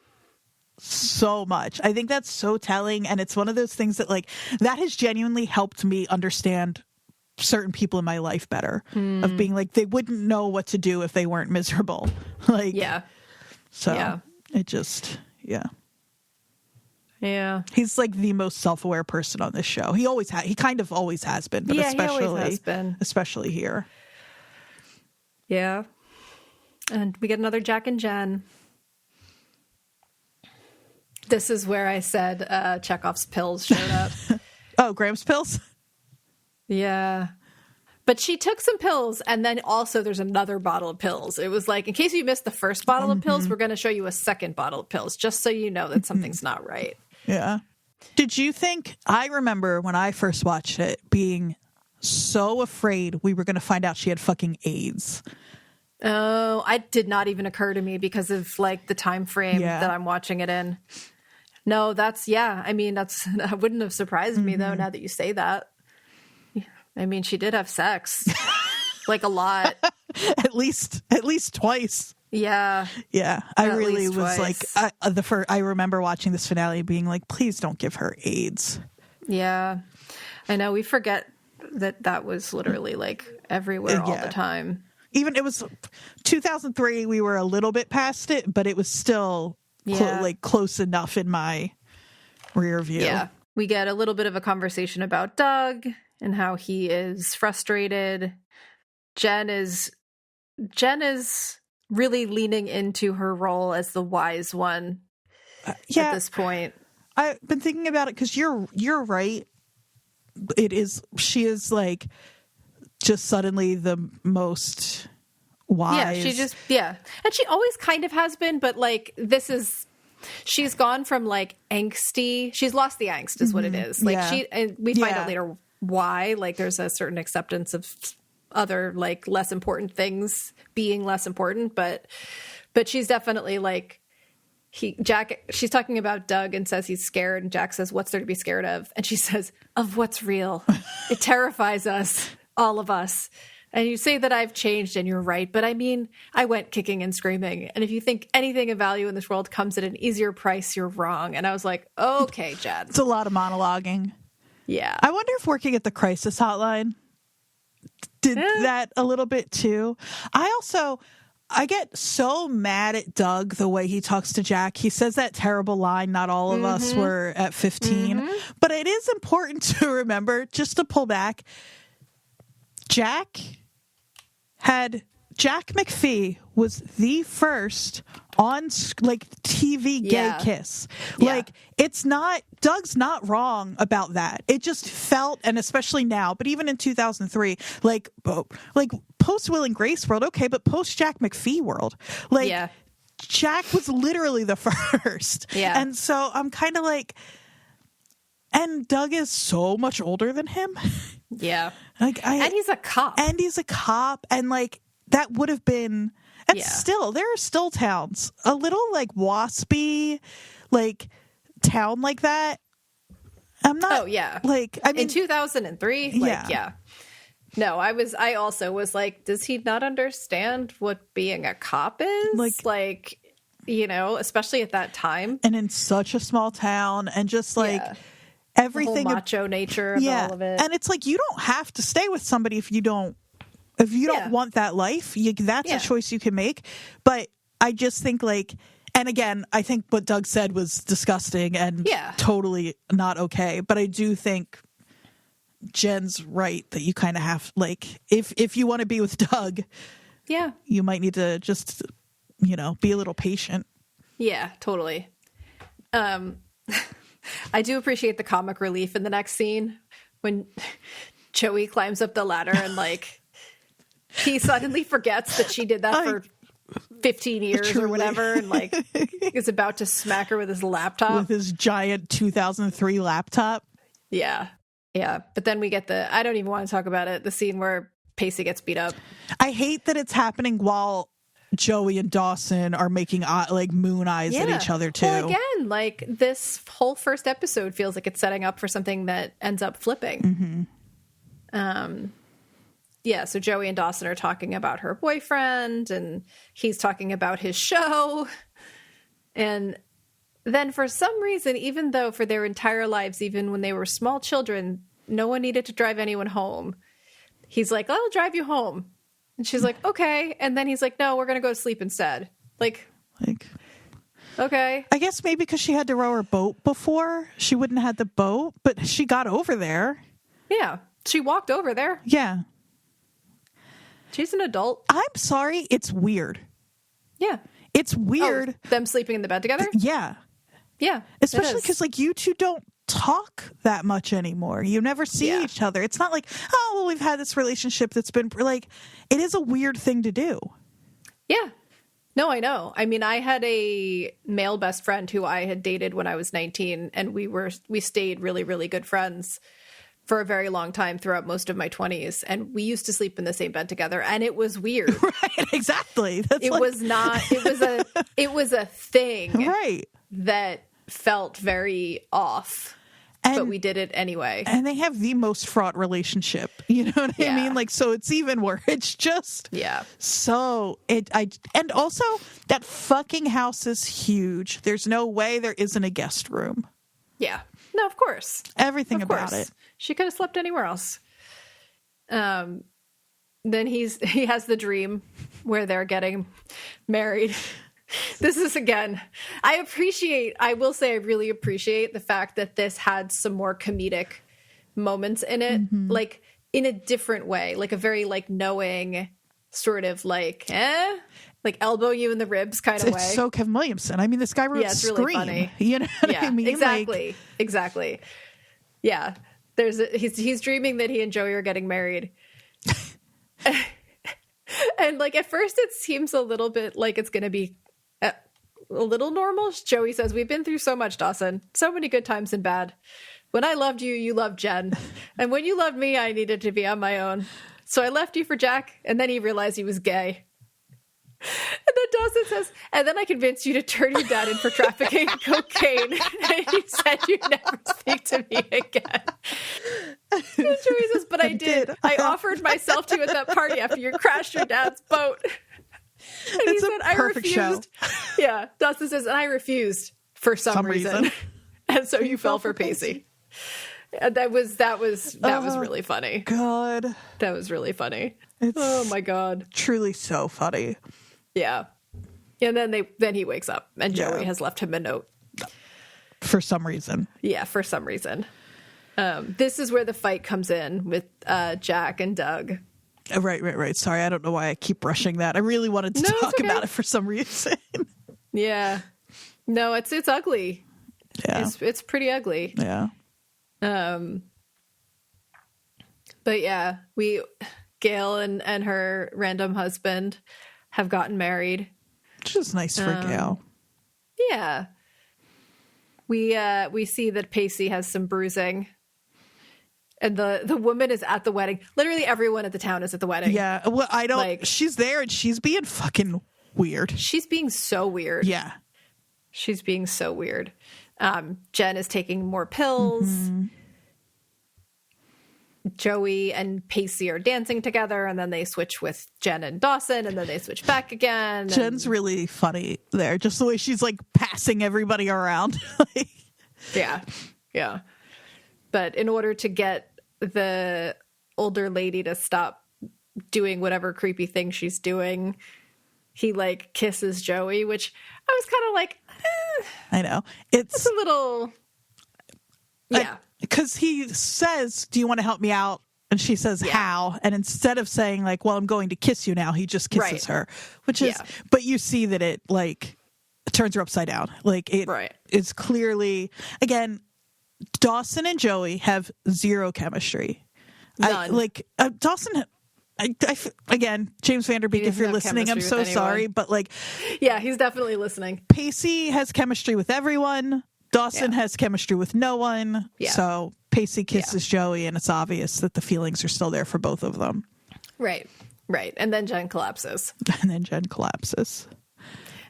so much. I think that's so telling, and it's one of those things that that has genuinely helped me understand certain people in my life better, of being they wouldn't know what to do if they weren't miserable. It just he's the most self-aware person on this show. He kind of always has been, but especially here. Yeah. And we get another Jack and Jen. This is where I said Chekhov's pills showed up. Oh, Graham's pills? Yeah. But she took some pills, and then also there's another bottle of pills. It was in case you missed the first bottle of pills, we're going to show you a second bottle of pills, just so you know that something's not right. Yeah. Did you think, I remember when I first watched it, being so afraid we were going to find out she had fucking AIDS. Oh, it did not even occur to me because of the time frame that I'm watching it in. No, that wouldn't have surprised me though, now that you say that. I mean, she did have sex. A lot. At least twice. Yeah. Yeah. I really was I remember watching this finale being please don't give her AIDS. Yeah. I know, we forget that was literally everywhere all the time. Even it was 2003, we were a little bit past it, but it was still close enough in my rear view. Yeah. We get a little bit of a conversation about Doug and how he is frustrated. Jen is really leaning into her role as the wise one at this point. I've been thinking about it because you're right. She is just suddenly the most wise. Yeah, and she always kind of has been, but this is she's gone from like angsty. She's lost the angst is what it is. Like and we find out later why, like there's a certain acceptance of other like less important things being less important, but she's definitely like she's talking about Doug and says he's scared, and Jack says, what's there to be scared of? And she says, of what's real. It terrifies us, all of us. And you say that I've changed, and you're right. But I mean, I went kicking and screaming. And if you think anything of value in this world comes at an easier price, you're wrong. And I was like, okay, Jen. It's a lot of monologuing. Yeah. I wonder if working at the crisis hotline did that a little bit too. I get so mad at Doug the way he talks to Jack. He says that terrible line, not all of us were at 15. But it is important to remember, just to pull back, Jack McPhee was the first on like TV gay kiss. Like it's not, Doug's not wrong about that. It just felt, and especially now, but even in 2003, like post Will and Grace world, okay, but post Jack McPhee world, like Jack was literally the first. Yeah. And so I'm kind of like, and Doug is so much older than him. Yeah. Like and he's a cop. And like that would have been, and still, there are still towns, a little like waspy, like town like that. I'm not. Oh yeah. Like I mean, in 2003. Like, yeah. No, I also was like, does he not understand what being a cop is? Like, you know, especially at that time, and in such a small town, and just like. Everything, the whole macho nature of all of it. And it's like, you don't have to stay with somebody if you don't want that life. That's a choice you can make. But I just think like, and again, I think what Doug said was disgusting and totally not okay. But I do think Jen's right that you kind of have, like, if you want to be with Doug, you might need to just, you know, be a little patient. Yeah, totally. I do appreciate the comic relief in the next scene when Joey climbs up the ladder and like he suddenly forgets that she did that for 15 years or whatever, and like is about to smack her with his laptop, with his giant 2003 laptop. Yeah. But then we get I don't even want to talk about it, the scene where Pacey gets beat up. I hate that it's happening while Joey and Dawson are making like moon eyes at each other too. Well, again, like this whole first episode feels like it's setting up for something that ends up flipping. So Joey and Dawson are talking about her boyfriend, and he's talking about his show. And then for some reason, even though for their entire lives, even when they were small children, no one needed to drive anyone home, he's like, I'll drive you home. And she's like, okay. And then he's like, no, we're going to go to sleep instead. Like, okay. I guess maybe because she had to row her boat before. She wouldn't have had the boat, but she got over there. Yeah. She walked over there. Yeah. She's an adult. I'm sorry. It's weird. Yeah. It's weird. Oh, them sleeping in the bed together? Yeah. Yeah. Especially because, like, you two don't talk that much anymore. You never see each other. It's not like, oh, well, we've had this relationship that's been like, it is a weird thing to do. Yeah. No, I know. I mean, I had a male best friend who I had dated when I was 19, and we stayed really, really good friends for a very long time throughout most of my 20s, and we used to sleep in the same bed together, and it was weird. Right, exactly. It was a thing, right, that felt very off. But we did it anyway. And they have the most fraught relationship. You know what I mean? Like, so it's even worse. It's just so and also that fucking house is huge. There's no way there isn't a guest room. Yeah. No, of course. Everything about it. She could have slept anywhere else. Then he has the dream where they're getting married. This is, again, I will say I really appreciate the fact that this had some more comedic moments in it, like in a different way, like a very like knowing sort of like elbow you in the ribs kind of way. It's so Kevin Williamson. I mean, this guy wrote it's Scream. Really funny. You know what I mean? Exactly. Yeah. He's dreaming that he and Joey are getting married. And like at first it seems a little bit like it's going to be a little normal. Joey says, we've been through so much, Dawson. So many good times and bad. When I loved you, you loved Jen. And when you loved me, I needed to be on my own. So I left you for Jack, and then he realized he was gay. And then Dawson says, and then I convinced you to turn your dad in for trafficking cocaine. And you said you'd never speak to me again. And Joey says, but I did. I offered myself to you at that party after you crashed your dad's boat. And he said, I refused. Yeah. Dawson says, and I refused for some reason. And so you fell for Pacey. And that was really funny. God. That was really funny. Oh my God. Truly so funny. Yeah. And then he wakes up and Joey has left him a note. For some reason. Yeah, for some reason. This is where the fight comes in with Jack and Doug. Right. Sorry, I don't know why I keep rushing that. I really wanted to talk about it for some reason. Yeah. No, it's ugly. Yeah. It's pretty ugly. Yeah. But yeah, Gail and her random husband have gotten married. Which is nice for Gail. Yeah. We see that Pacey has some bruising. And the woman is at the wedding. Literally everyone at the town is at the wedding. Yeah. Well, I don't she's there and she's being fucking weird. She's being so weird. Yeah. She's being so weird. Jen is taking more pills. Mm-hmm. Joey and Pacey are dancing together, and then they switch with Jen and Dawson, and then they switch back again. Jen's really funny there, just the way she's like passing everybody around. Yeah. But in order to get the older lady to stop doing whatever creepy thing she's doing, he like kisses Joey, which I was kind of like, I know. It's a little, yeah. Because he says, do you want to help me out? And she says, how? And instead of saying like, well, I'm going to kiss you now, he just kisses her, which is, but you see that it like turns her upside down. Like it is clearly, again, Dawson and Joey have zero chemistry. None. Dawson, again, James Vanderbeek, if you're listening, I'm so sorry, but like, yeah, he's definitely listening. Pacey has chemistry with everyone. Dawson has chemistry with no one. Yeah. So Pacey kisses Joey, and it's obvious that the feelings are still there for both of them. Right. And then Jen collapses.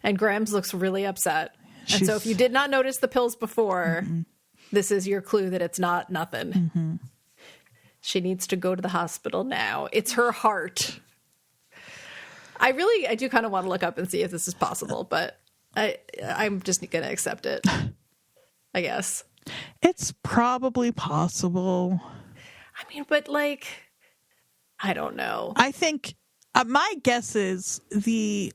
And Grams looks really upset. And so if you did not notice the pills before, this is your clue that it's not nothing. Mm-hmm. She needs to go to the hospital now. It's her heart. I do kind of want to look up and see if this is possible, but I'm just going to accept it, I guess. It's probably possible. I mean, but like, I don't know. I think my guess is the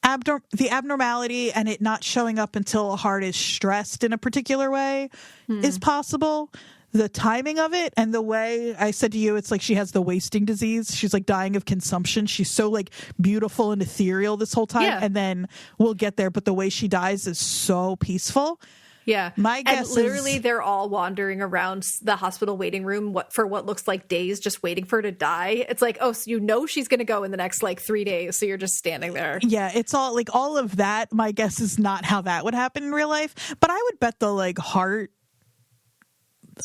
abnormality and it not showing up until a heart is stressed in a particular way is possible. The timing of it and the way I said to you, it's like she has the wasting disease. She's like dying of consumption. She's so like beautiful and ethereal this whole time. Yeah. And then we'll get there. But the way she dies is so peaceful. Yeah. My guess and literally they're all wandering around the hospital waiting room for what looks like days, just waiting for her to die. It's like, oh, so you know she's going to go in the next like 3 days. So you're just standing there. Yeah. It's all like all of that. My guess is not how that would happen in real life. But I would bet the like heart.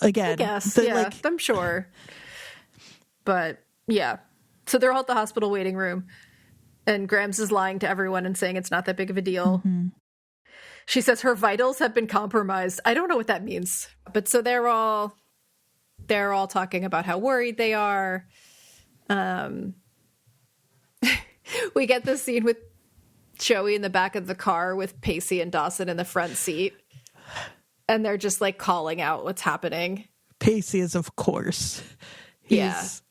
Again, I guess, I'm sure. But yeah, so they're all at the hospital waiting room, and Grams is lying to everyone and saying it's not that big of a deal. Mm-hmm. She says her vitals have been compromised. I don't know what that means, but so they're all talking about how worried they are. We get this scene with Joey in the back of the car with Pacey and Dawson in the front seat. And they're just like calling out what's happening. Pacey is, of course. He's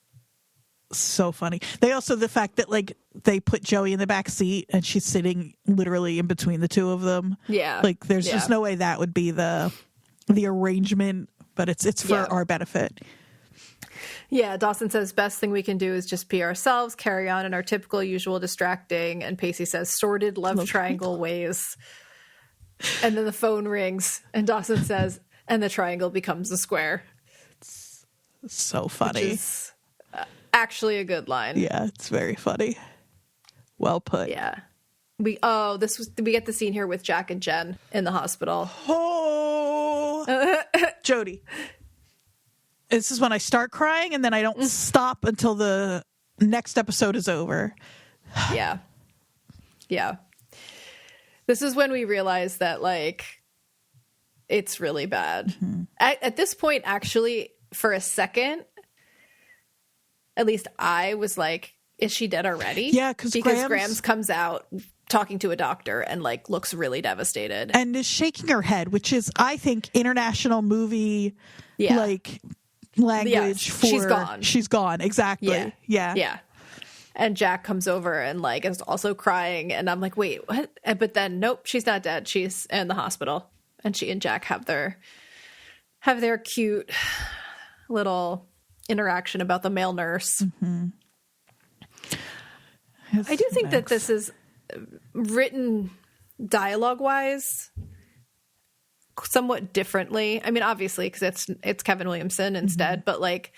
so funny. They also, the fact that like they put Joey in the back seat and she's sitting literally in between the two of them. Yeah. Like there's just no way that would be the arrangement, but it's for our benefit. Yeah. Dawson says best thing we can do is just be ourselves, carry on in our typical, usual distracting. And Pacey says sordid love triangle ways. And then the phone rings, and Dawson says, and the triangle becomes a square. It's so funny. Which is actually a good line. Yeah, it's very funny. Well put. Yeah. we get the scene here with Jack and Jen in the hospital. Oh, Jody. This is when I start crying, and then I don't stop until the next episode is over. Yeah. This is when we realize that, like, it's really bad. Mm-hmm. At this point, actually, for a second, at least I was like, is she dead already? Yeah, because Grams comes out talking to a doctor and, like, looks really devastated. And is shaking her head, which is, I think, international movie, like, language for... She's gone. She's gone, exactly. Yeah. And Jack comes over and, like, is also crying. And I'm like, wait, what? But then, nope, she's not dead. She's in the hospital. And she and Jack have their cute little interaction about the male nurse. Mm-hmm. I do think that this is written dialogue-wise somewhat differently. I mean, obviously, because it's Kevin Williamson instead, but, like,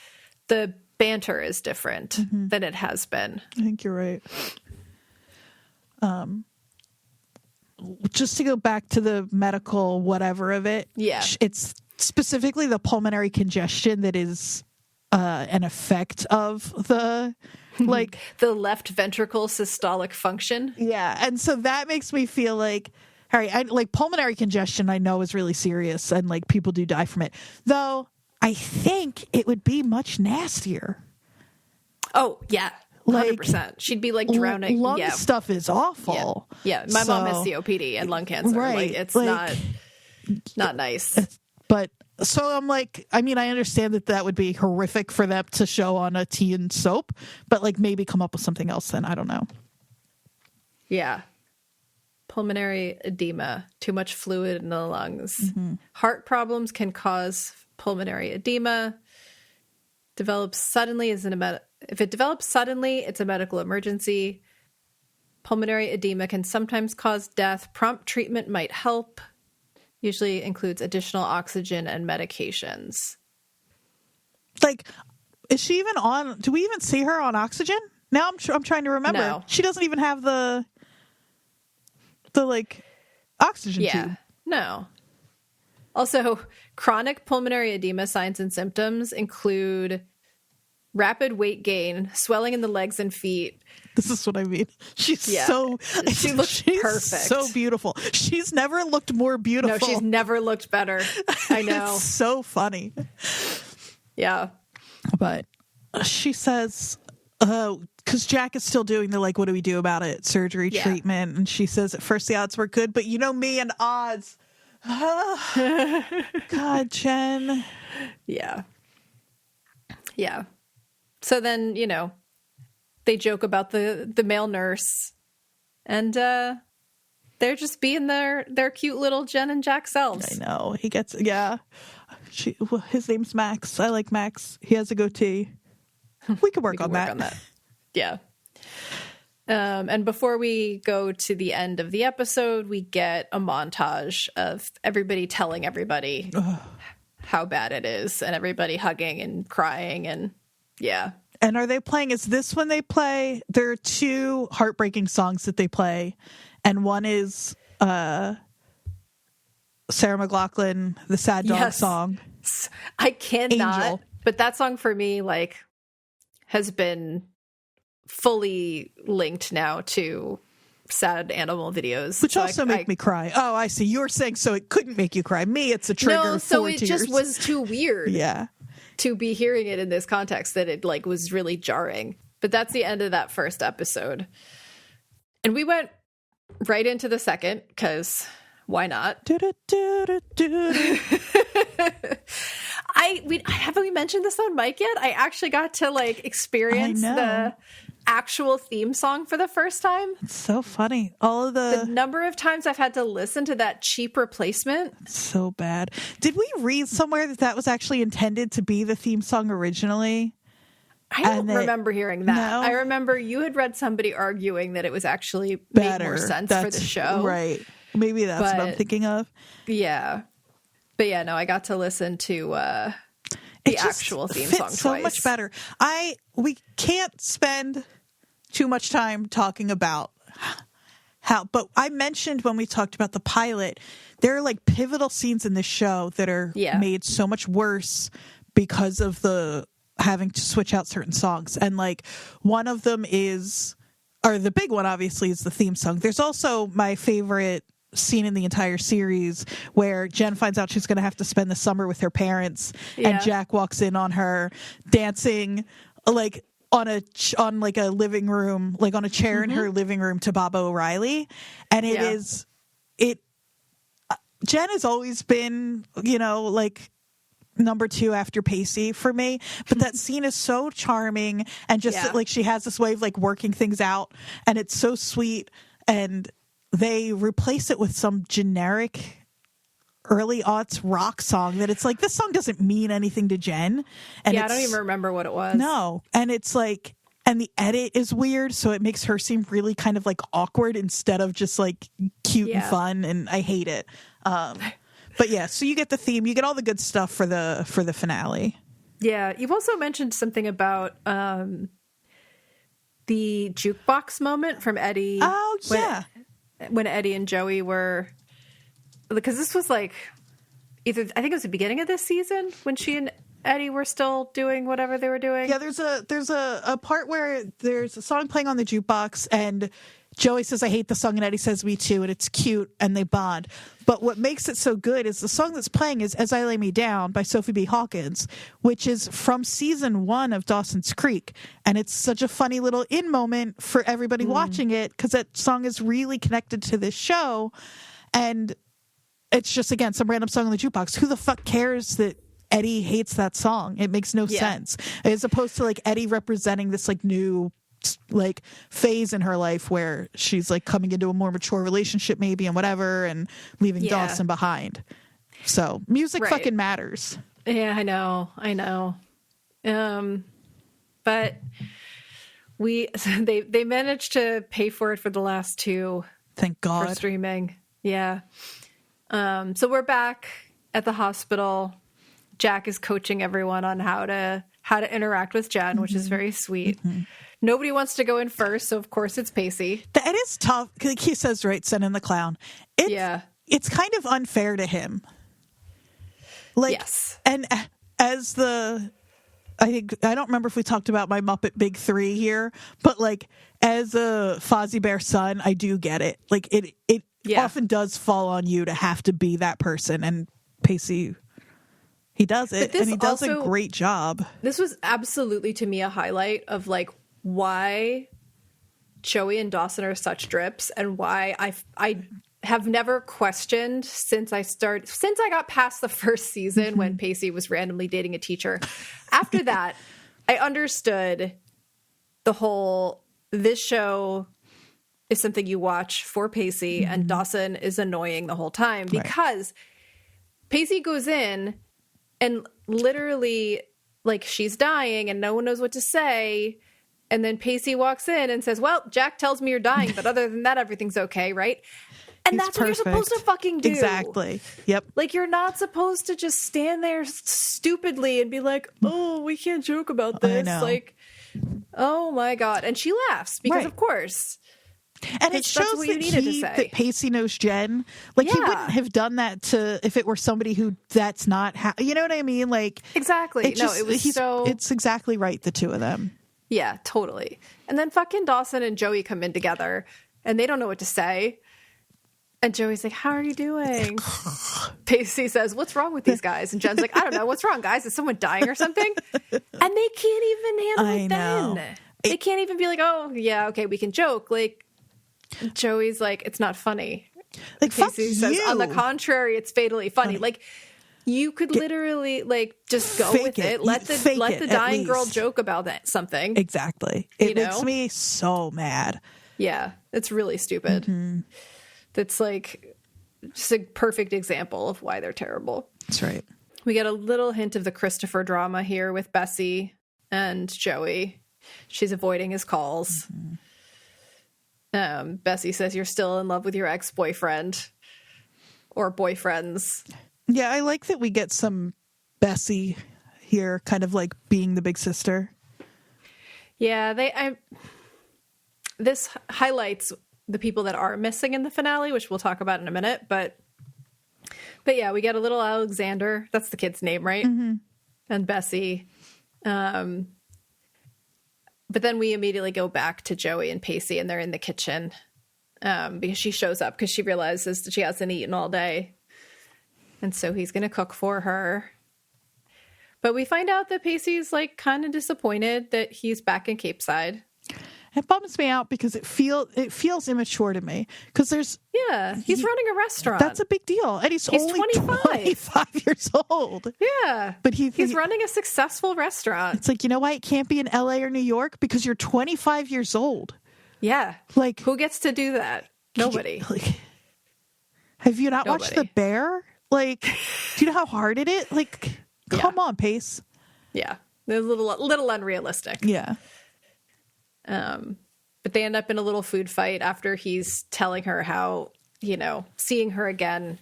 the banter is different than it has been. I think you're right. Just to go back to the medical whatever of it, it's specifically the pulmonary congestion that is an effect of the like the left ventricle systolic function. Yeah, and so that makes me feel like, Harry, like pulmonary congestion I know is really serious and like people do die from it. Though I think it would be much nastier. Oh, yeah. 100%. She'd be like drowning. Lung stuff is awful. Yeah. My mom has COPD and lung cancer. Right. Like, it's not nice. But so I'm like, I mean, I understand that would be horrific for them to show on a tea and soap, but like maybe come up with something else then. I don't know. Yeah. Pulmonary edema, too much fluid in the lungs. Mm-hmm. Heart problems can cause pulmonary edema. If it develops suddenly, it's a medical emergency. Pulmonary edema can sometimes cause death. Prompt treatment might help. Usually includes additional oxygen and medications. Like, is she even on? Do we even see her on oxygen? Now I'm trying to remember. No. She doesn't even have the like oxygen tube. No. Also, chronic pulmonary edema signs and symptoms include rapid weight gain, swelling in the legs and feet. This is what I mean. She looks perfect. So beautiful. She's never looked more beautiful. No, she's never looked better. I know. It's so funny. Yeah. But she says, because Jack is still doing the, like, what do we do about it? Surgery treatment. And she says, at first the odds were good, but you know me and odds. God, Jen. Yeah. Yeah. So then, they joke about the male nurse, and they're just being their cute little Jen and Jack selves. I know. He gets, his name's Max. I like Max. He has a goatee. We can work on that. Yeah. And before we go to the end of the episode, we get a montage of everybody telling everybody how bad it is, and everybody hugging and crying, and yeah. And are they playing? Is this when they play? There are two heartbreaking songs that they play, and one is Sarah McLachlan, the Sad Dog song. I cannot. Angel. But that song for me, like, has been fully linked now to sad animal videos, which also make me cry. Oh, I see. You're saying so it couldn't make you cry. Me, it's a trigger. No, so it tears. Just was too weird. Yeah. To be hearing it in this context, that it like was really jarring. But that's the end of that first episode. And we went right into the second, because why not? Haven't we mentioned this on mic yet? I actually got to like experience the actual theme song for the first time. It's so funny. All of the number of times I've had to listen to that cheap replacement. It's so bad. Did we read somewhere that was actually intended to be the theme song originally? I don't remember hearing that. No? I remember you had read somebody arguing that it was actually made more sense for the show. Right. Maybe that's what I'm thinking of. Yeah. But yeah, no, I got to listen to the actual theme song twice. So much better. We can't spend too much time talking about but I mentioned when we talked about the pilot, there are like pivotal scenes in this show that are made so much worse because of the having to switch out certain songs. And like one of them is, or the big one obviously is the theme song. There's also my favorite scene in the entire series where Jen finds out she's going to have to spend the summer with her parents, and Jack walks in on her dancing like on like a living room, like on a chair in her living room to Baba O'Reilly. And Jen has always been, you know, like number 2 after Pacey for me, but that scene is so charming, and just like she has this way of like working things out, and it's so sweet. And they replace it with some generic early aughts rock song that it's like, this song doesn't mean anything to Jen. And I don't even remember what it was. No. And it's like, and the edit is weird, so it makes her seem really kind of like awkward instead of just like cute and fun, and I hate it. But yeah, so you get the theme, you get all the good stuff for the finale. Yeah, you've also mentioned something about the jukebox moment from Eddie. Oh, yeah. When Eddie and Joey were, because this was like either, I think it was the beginning of this season when she and Eddie were still doing whatever they were doing. Yeah, there's a part where there's a song playing on the jukebox, and Joey says, "I hate the song," and Eddie says, "Me too," and it's cute, and they bond. But what makes it so good is the song that's playing is "As I Lay Me Down" by Sophie B. Hawkins, which is from season 1 of Dawson's Creek. And it's such a funny little in moment for everybody watching it, because that song is really connected to this show. And it's just, again, some random song on the jukebox. Who the fuck cares that Eddie hates that song? It makes no sense. As opposed to like Eddie representing this like new like phase in her life where she's like coming into a more mature relationship maybe and whatever, and leaving Dawson behind. So music fucking matters. Yeah, I know. But they managed to pay for it for the last 2. Thank God. For streaming. Yeah. So we're back at the hospital. Jack is coaching everyone on how to interact with Jen, which is very sweet. Nobody wants to go in first, so of course it's Pacey. It is tough. He says, right, send in the clown. It's kind of unfair to him. Like, yes. And as I don't remember if we talked about my Muppet Big 3 here, but like as a Fozzie Bear son, I do get it. Like it often does fall on you to have to be that person, and Pacey, he does it, and he does a great job. This was absolutely, to me, a highlight of like why Joey and Dawson are such drips, and why I have never questioned since I got past the first season when Pacey was randomly dating a teacher. After that, I understood the whole, this show is something you watch for Pacey, and Dawson is annoying the whole time, because Pacey goes in and literally, like, she's dying and no one knows what to say. And then Pacey walks in and says, "Well, Jack tells me you're dying, but other than that, everything's okay, right?" And that's what you're supposed to fucking do. Exactly. Yep. Like, you're not supposed to just stand there stupidly and be like, "Oh, we can't joke about this." Like, oh my God. And she laughs because, of course. And it shows that Pacey knows Jen. Like, he wouldn't have done that if it were somebody who that's not you know what I mean? Like, exactly. It's exactly right, the two of them. Yeah, totally. And then fucking Dawson and Joey come in together, and they don't know what to say. And Joey's like, "How are you doing?" Pacey says, "What's wrong with these guys?" And Jen's like, "I don't know. What's wrong, guys? Is someone dying or something?" And they can't even handle it then. They can't even be like, "Oh, yeah, okay, we can joke." Like, Joey's like, "It's not funny." Like, Pacey says, "On the contrary, it's fatally funny." Like, you could literally like just go with it. Let the dying girl joke about something. Exactly. It makes me so mad. Yeah, it's really stupid. That's like just a perfect example of why they're terrible. That's right. We get a little hint of the Christopher drama here with Bessie and Joey. She's avoiding his calls. Bessie says, "You're still in love with your ex-boyfriend or boyfriends." Yeah, I like that we get some Bessie here, kind of like being the big sister. Yeah, this highlights the people that are missing in the finale, which we'll talk about in a minute. But yeah, we get a little Alexander. That's the kid's name, right? Mm-hmm. And Bessie. But then we immediately go back to Joey and Pacey, and they're in the kitchen because she shows up because she realizes that she hasn't eaten all day. And so he's going to cook for her. But we find out that Pacey's like kind of disappointed that he's back in Cape Side. It bums me out because it feels immature to me. Because he's running a restaurant. That's a big deal, and he's only 25 years old. Yeah, but he's running a successful restaurant. It's like, you know why it can't be in L.A. or New York? Because you're 25 years old. Yeah, like who gets to do that? Nobody. Have you not watched The Bear? Like, do you know how hard it is? Like, come on, Pace. Yeah, they're a little unrealistic. Yeah. But they end up in a little food fight after he's telling her how, seeing her again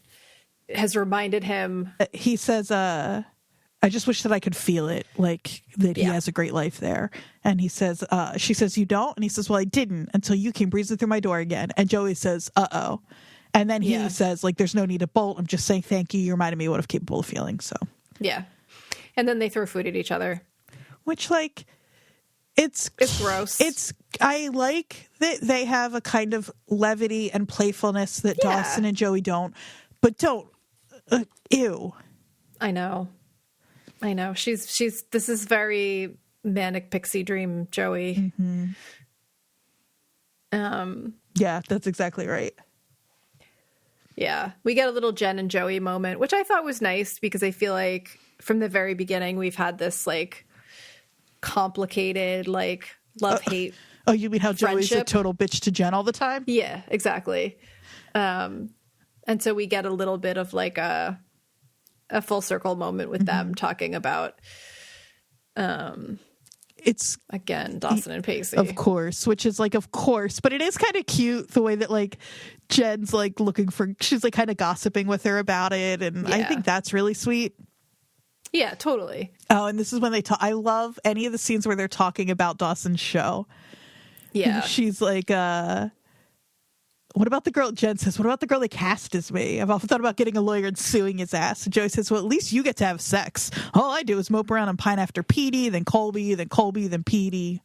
has reminded him. He says, I just wish that I could feel it, like that he has a great life there. And he says, she says, you don't? And he says, well, I didn't until you came breezing through my door again. And Joey says, uh-oh. And then he says, like, there's no need to bolt. I'm just saying thank you. You reminded me what I'm capable of feeling. So, yeah. And then they throw food at each other. Which, like, it's gross. I like that they have a kind of levity and playfulness that Dawson and Joey don't. But don't. Ew. I know. This is very manic pixie dream Joey. Mm-hmm. Yeah, that's exactly right. Yeah. We get a little Jen and Joey moment, which I thought was nice because I feel like from the very beginning we've had this like complicated like love-hate Oh, you mean how Joey's a total bitch to Jen all the time? Yeah, exactly. And so we get a little bit of like a full circle moment with them talking about it's again Dawson and Pacey, of course, which is like of course, but it is kind of cute the way that like Jen's like she's like kind of gossiping with her about it, and I think that's really sweet. Yeah, totally. Oh, and this is when they talk. I love any of the scenes where they're talking about Dawson's show. Yeah, she's like, what about the girl? Jen says, what about the girl they cast as me? I've often thought about getting a lawyer and suing his ass. And Joey says, well, at least you get to have sex. All I do is mope around and pine after Petey, then Colby, then Petey.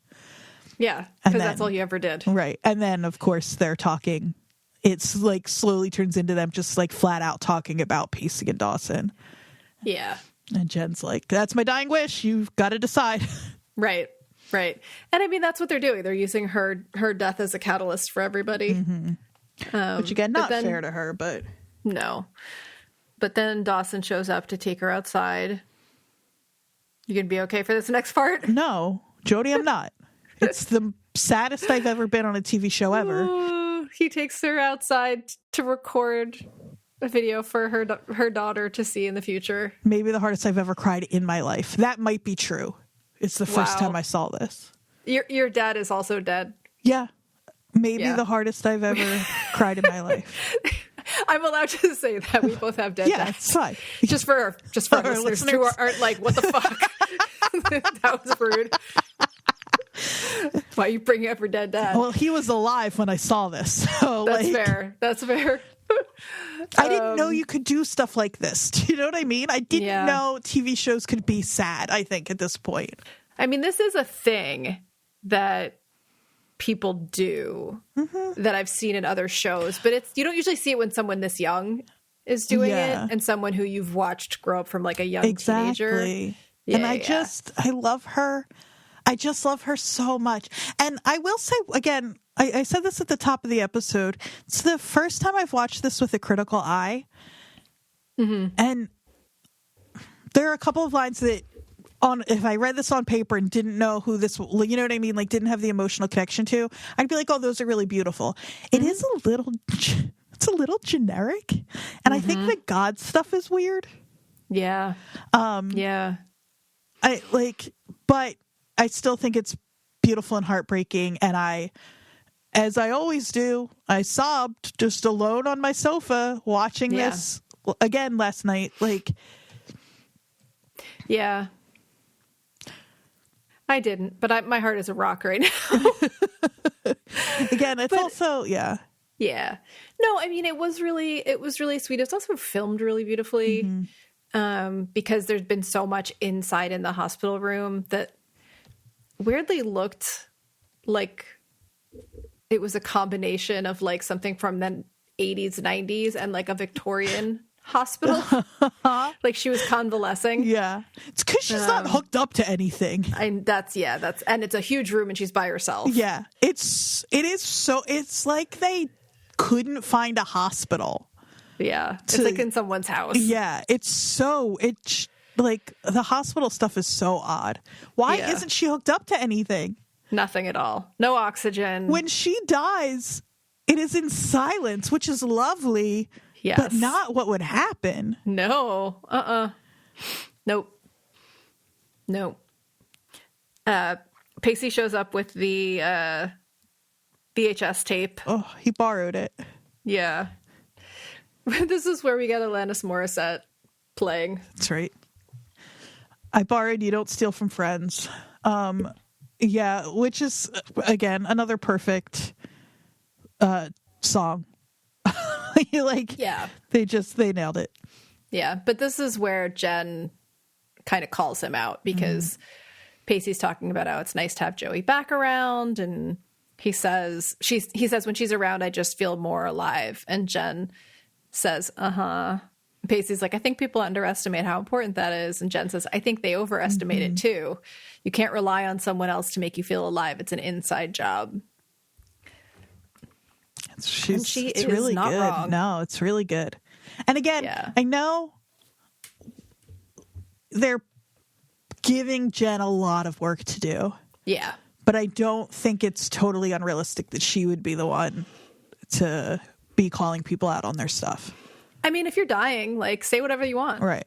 Yeah, because that's all you ever did. Right. And then, of course, they're talking. It's like slowly turns into them just like flat out talking about Pacey and Dawson. Yeah. And Jen's like, that's my dying wish. You've got to decide. Right. And I mean, that's what they're doing. They're using her death as a catalyst for everybody. Mm-hmm. Which again, not fair to her, but no. But then Dawson shows up to take her outside. You gonna be okay for this next part? No, Jody, I'm not. It's the saddest I've ever been on a TV show ever. He takes her outside to record a video for her daughter to see in the future. Maybe the hardest I've ever cried in my life. That might be true. It's the first time I saw this. Your dad is also dead. Yeah. Maybe the hardest I've ever cried in my life. I'm allowed to say that we both have dead dads. Yeah, it's fine. Just for our listeners who aren't like, what the fuck? That was rude. Why are you bringing up your dead dad? Well, he was alive when I saw this. So That's fair. I didn't know you could do stuff like this. Do you know what I mean? I didn't know TV shows could be sad, I think, at this point. I mean, this is a thing that people do that I've seen in other shows, but you don't usually see it when someone this young is doing it and someone who you've watched grow up from like a young teenager. Yeah, and I love her. I just love her so much. And I will say, again, I said this at the top of the episode. It's the first time I've watched this with a critical eye. And there are a couple of lines that, if I read this on paper and didn't know who this, you know what I mean? Like, didn't have the emotional connection to, I'd be like, oh, those are really beautiful. It is it's a little generic. And I think the God stuff is weird. Yeah. But I still think it's beautiful and heartbreaking. And as I always do, I sobbed just alone on my sofa watching this again last night. Like, yeah, I didn't, but my heart is a rock right now. Again, it's also, Yeah. No, I mean, it was really sweet. It's also filmed really beautifully, because there's been so much inside in the hospital room that weirdly looked like it was a combination of like something from the 80s, 90s and like a Victorian hospital. Like she was convalescing. Yeah. It's because she's not hooked up to anything. And and it's a huge room and she's by herself. Yeah. It's like they couldn't find a hospital. Yeah. It's like in someone's house. Yeah. It's like the hospital stuff is so odd. Why isn't she hooked up to anything? Nothing at all. No oxygen. When she dies, it is in silence, which is lovely. Yes. But not what would happen. No. Nope. Pacey shows up with the VHS tape. Oh, he borrowed it. Yeah. This is where we get Alanis Morissette playing. That's right. I borrowed You Don't Steal from Friends. Yeah, which is, again, another perfect song. They nailed it. Yeah, but this is where Jen kind of calls him out because Pacey's talking about how it's nice to have Joey back around, and he says when she's around I just feel more alive, and Jen says Pacey's like, I think people underestimate how important that is, and Jen says I think they overestimate it too. You can't rely on someone else to make you feel alive. It's an inside job. She is really not good. Wrong. No, it's really good. And again, I know they're giving Jen a lot of work to do. Yeah. But I don't think it's totally unrealistic that she would be the one to be calling people out on their stuff. I mean, if you're dying, like, say whatever you want. Right.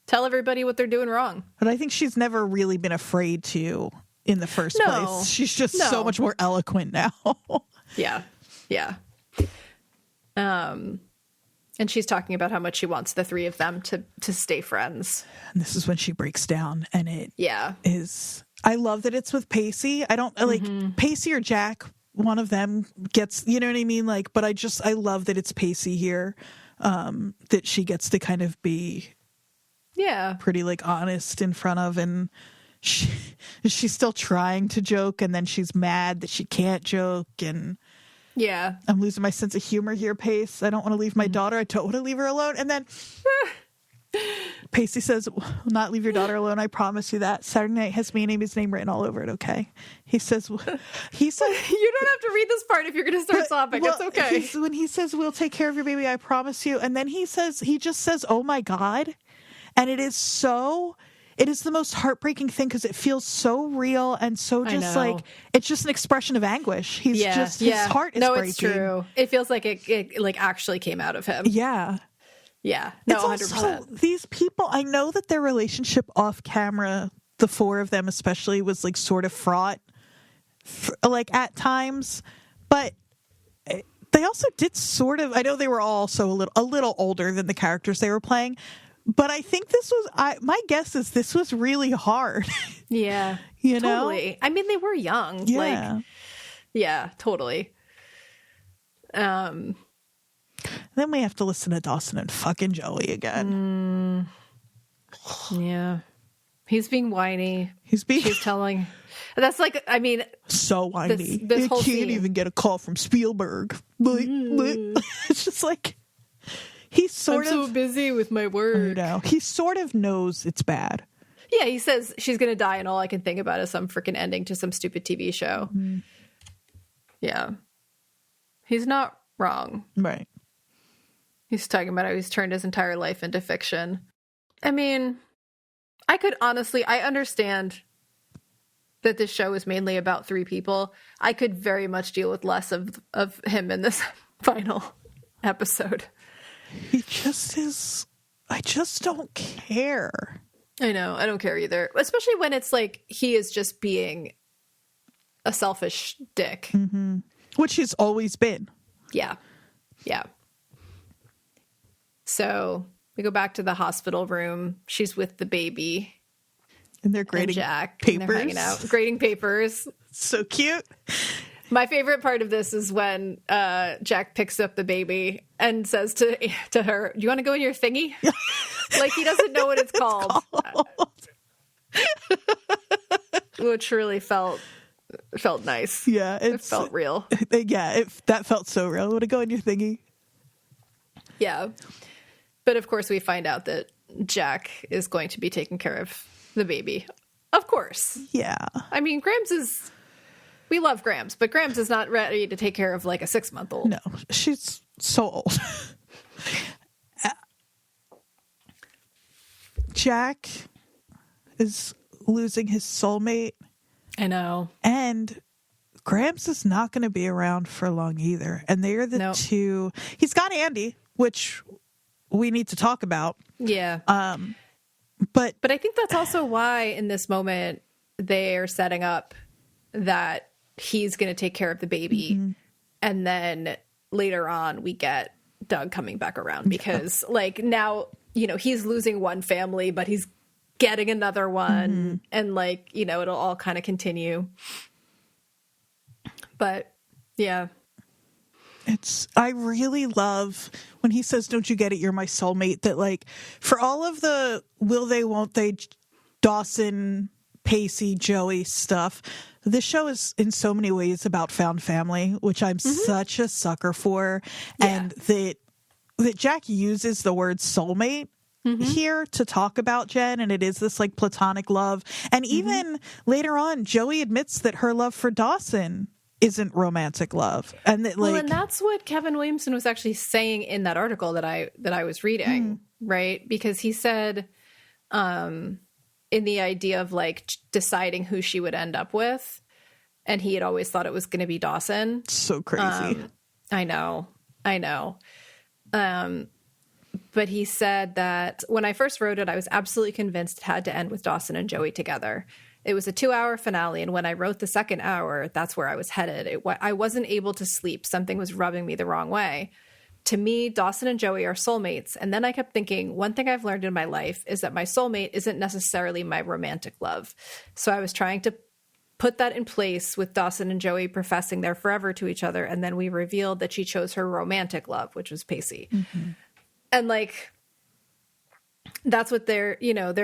Tell everybody what they're doing wrong. But I think she's never really been afraid to in the first place. She's just so much more eloquent now. Yeah. Yeah. And she's talking about how much she wants the three of them to stay friends. And this is when she breaks down, and it is. I love that it's with Pacey. I don't like Pacey or Jack. One of them gets, you know what I mean? Like, but I love that it's Pacey here. That she gets to kind of be, pretty like honest in front of, and she's still trying to joke, and then she's mad that she can't joke, and. Yeah. I'm losing my sense of humor here, Pace. I don't want to leave my daughter. I don't want to leave her alone. And then Pacey says, not leave your daughter alone. I promise you that. Saturday Night has me and Amy's name written all over it, okay? He says, you don't have to read this part if you're going to start sobbing. It's okay. When he says, we'll take care of your baby, I promise you. And then he just says, oh my God. And it is the most heartbreaking thing because it feels so real and so just like it's just an expression of anguish. His heart is breaking. It's true. It feels like it like actually came out of him. Yeah. Yeah. No, it's 100%. Also, these people, I know that their relationship off camera, the four of them especially, was like sort of fraught like at times, but they also did sort of, I know they were all also a little older than the characters they were playing. But I think my guess is this was really hard. Yeah. You totally. know? I mean, they were young. Yeah. Like, yeah, totally. Then we have to listen to Dawson and fucking Joey again. Yeah. He's being whiny. She's telling. That's like, I mean. So whiny. This whole can't even get a call from Spielberg. It's just like. I'm so busy with my work. He sort of knows it's bad. Yeah, he says she's going to die and all I can think about is some freaking ending to some stupid TV show. Mm-hmm. Yeah. He's not wrong. Right. He's talking about how he's turned his entire life into fiction. I mean, I understand that this show is mainly about three people. I could very much deal with less of him in this final episode. He just is. I just don't care. I know. I don't care either. Especially when it's like he is just being a selfish dick. Mm-hmm. Which he's always been. Yeah. Yeah. So we go back to the hospital room. She's with the baby. And they're grading Jack, papers. And they're hanging out, grading papers. So cute. My favorite part of this is when Jack picks up the baby and says to her, "Do you want to go in your thingy?" Like he doesn't know what it's called. Which really felt nice. Yeah, it felt real. Yeah, that felt so real. Want to go in your thingy? Yeah, but of course we find out that Jack is going to be taking care of the baby. Of course. Yeah. I mean, we love Grams, but Grams is not ready to take care of like a 6-month-old. No, she's so old. Jack is losing his soulmate. I know. And Grams is not going to be around for long either. And they are the two. He's got Andy, which we need to talk about. Yeah. But I think that's also why in this moment they're setting up that he's going to take care of the baby. Mm-hmm. And then later on we get Doug coming back around because like now, he's losing one family, but he's getting another one. Mm-hmm. And like, it'll all kind of continue. But yeah. I really love when he says, "Don't you get it? You're my soulmate." That like for all of the will they, won't they, Dawson, Pacey, Joey stuff, this show is in so many ways about found family, which I'm such a sucker for. Yeah. And that Jack uses the word soulmate here to talk about Jen, and it is this like platonic love. And even later on, Joey admits that her love for Dawson isn't romantic love, and that like, and that's what Kevin Williamson was actually saying in that article that I was reading, right? Because he said, in the idea of like deciding who she would end up with, and he had always thought it was going to be Dawson. So crazy. I know. But he said that when I first wrote it, I was absolutely convinced it had to end with Dawson and Joey together. It was a 2-hour finale, and when I wrote the second hour, that's where I was headed. I wasn't able to sleep. Something was rubbing me the wrong way. To me, Dawson and Joey are soulmates, and then I kept thinking, one thing I've learned in my life is that my soulmate isn't necessarily my romantic love. So I was trying to put that in place with Dawson and Joey professing they're forever to each other, and then we revealed that she chose her romantic love, which was Pacey. Mm-hmm. And like... that's what they're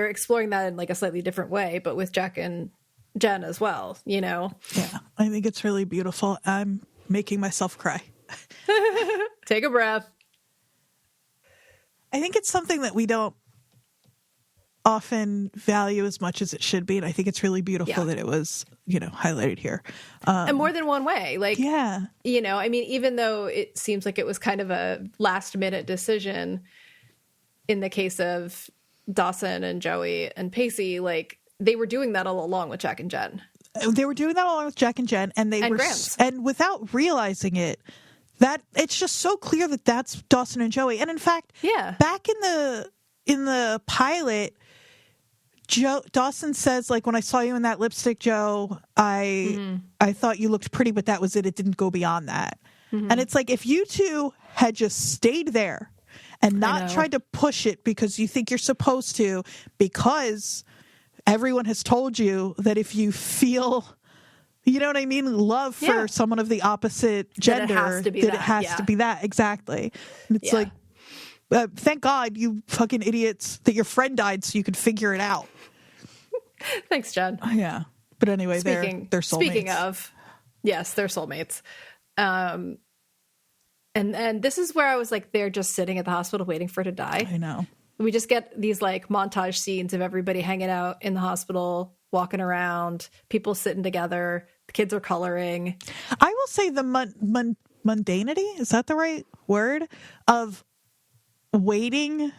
exploring that in like a slightly different way, but with Jack and Jen as well, Yeah, I think it's really beautiful. I'm making myself cry. Take a breath. I think it's something that we don't often value as much as it should be. And I think it's really beautiful that it was, highlighted here. And more than one way. Like, yeah. I mean, even though it seems like it was kind of a last minute decision, in the case of Dawson and Joey and Pacey, like they were doing that all along with Jack and Jen. They were doing that all along with Jack and Jen, and and without realizing it, that it's just so clear that that's Dawson and Joey. And in fact, back in the pilot, Dawson says, like, when I saw you in that lipstick, Joe, I thought you looked pretty, but that was it. It didn't go beyond that. Mm-hmm. And it's like, if you two had just stayed there and not tried to push it because you think you're supposed to, because everyone has told you that if you feel, you know what I mean, love for someone of the opposite gender, that it has to be that. Exactly. And it's like, thank God, you fucking idiots, that your friend died so you could figure it out. Thanks, Jen. Yeah. But anyway, they're soulmates. Speaking of, yes, they're soulmates. And this is where I was like, they're just sitting at the hospital waiting for her to die. I know. We just get these like montage scenes of everybody hanging out in the hospital, walking around, people sitting together, the kids are coloring. I will say the mundanity, is that the right word, of waiting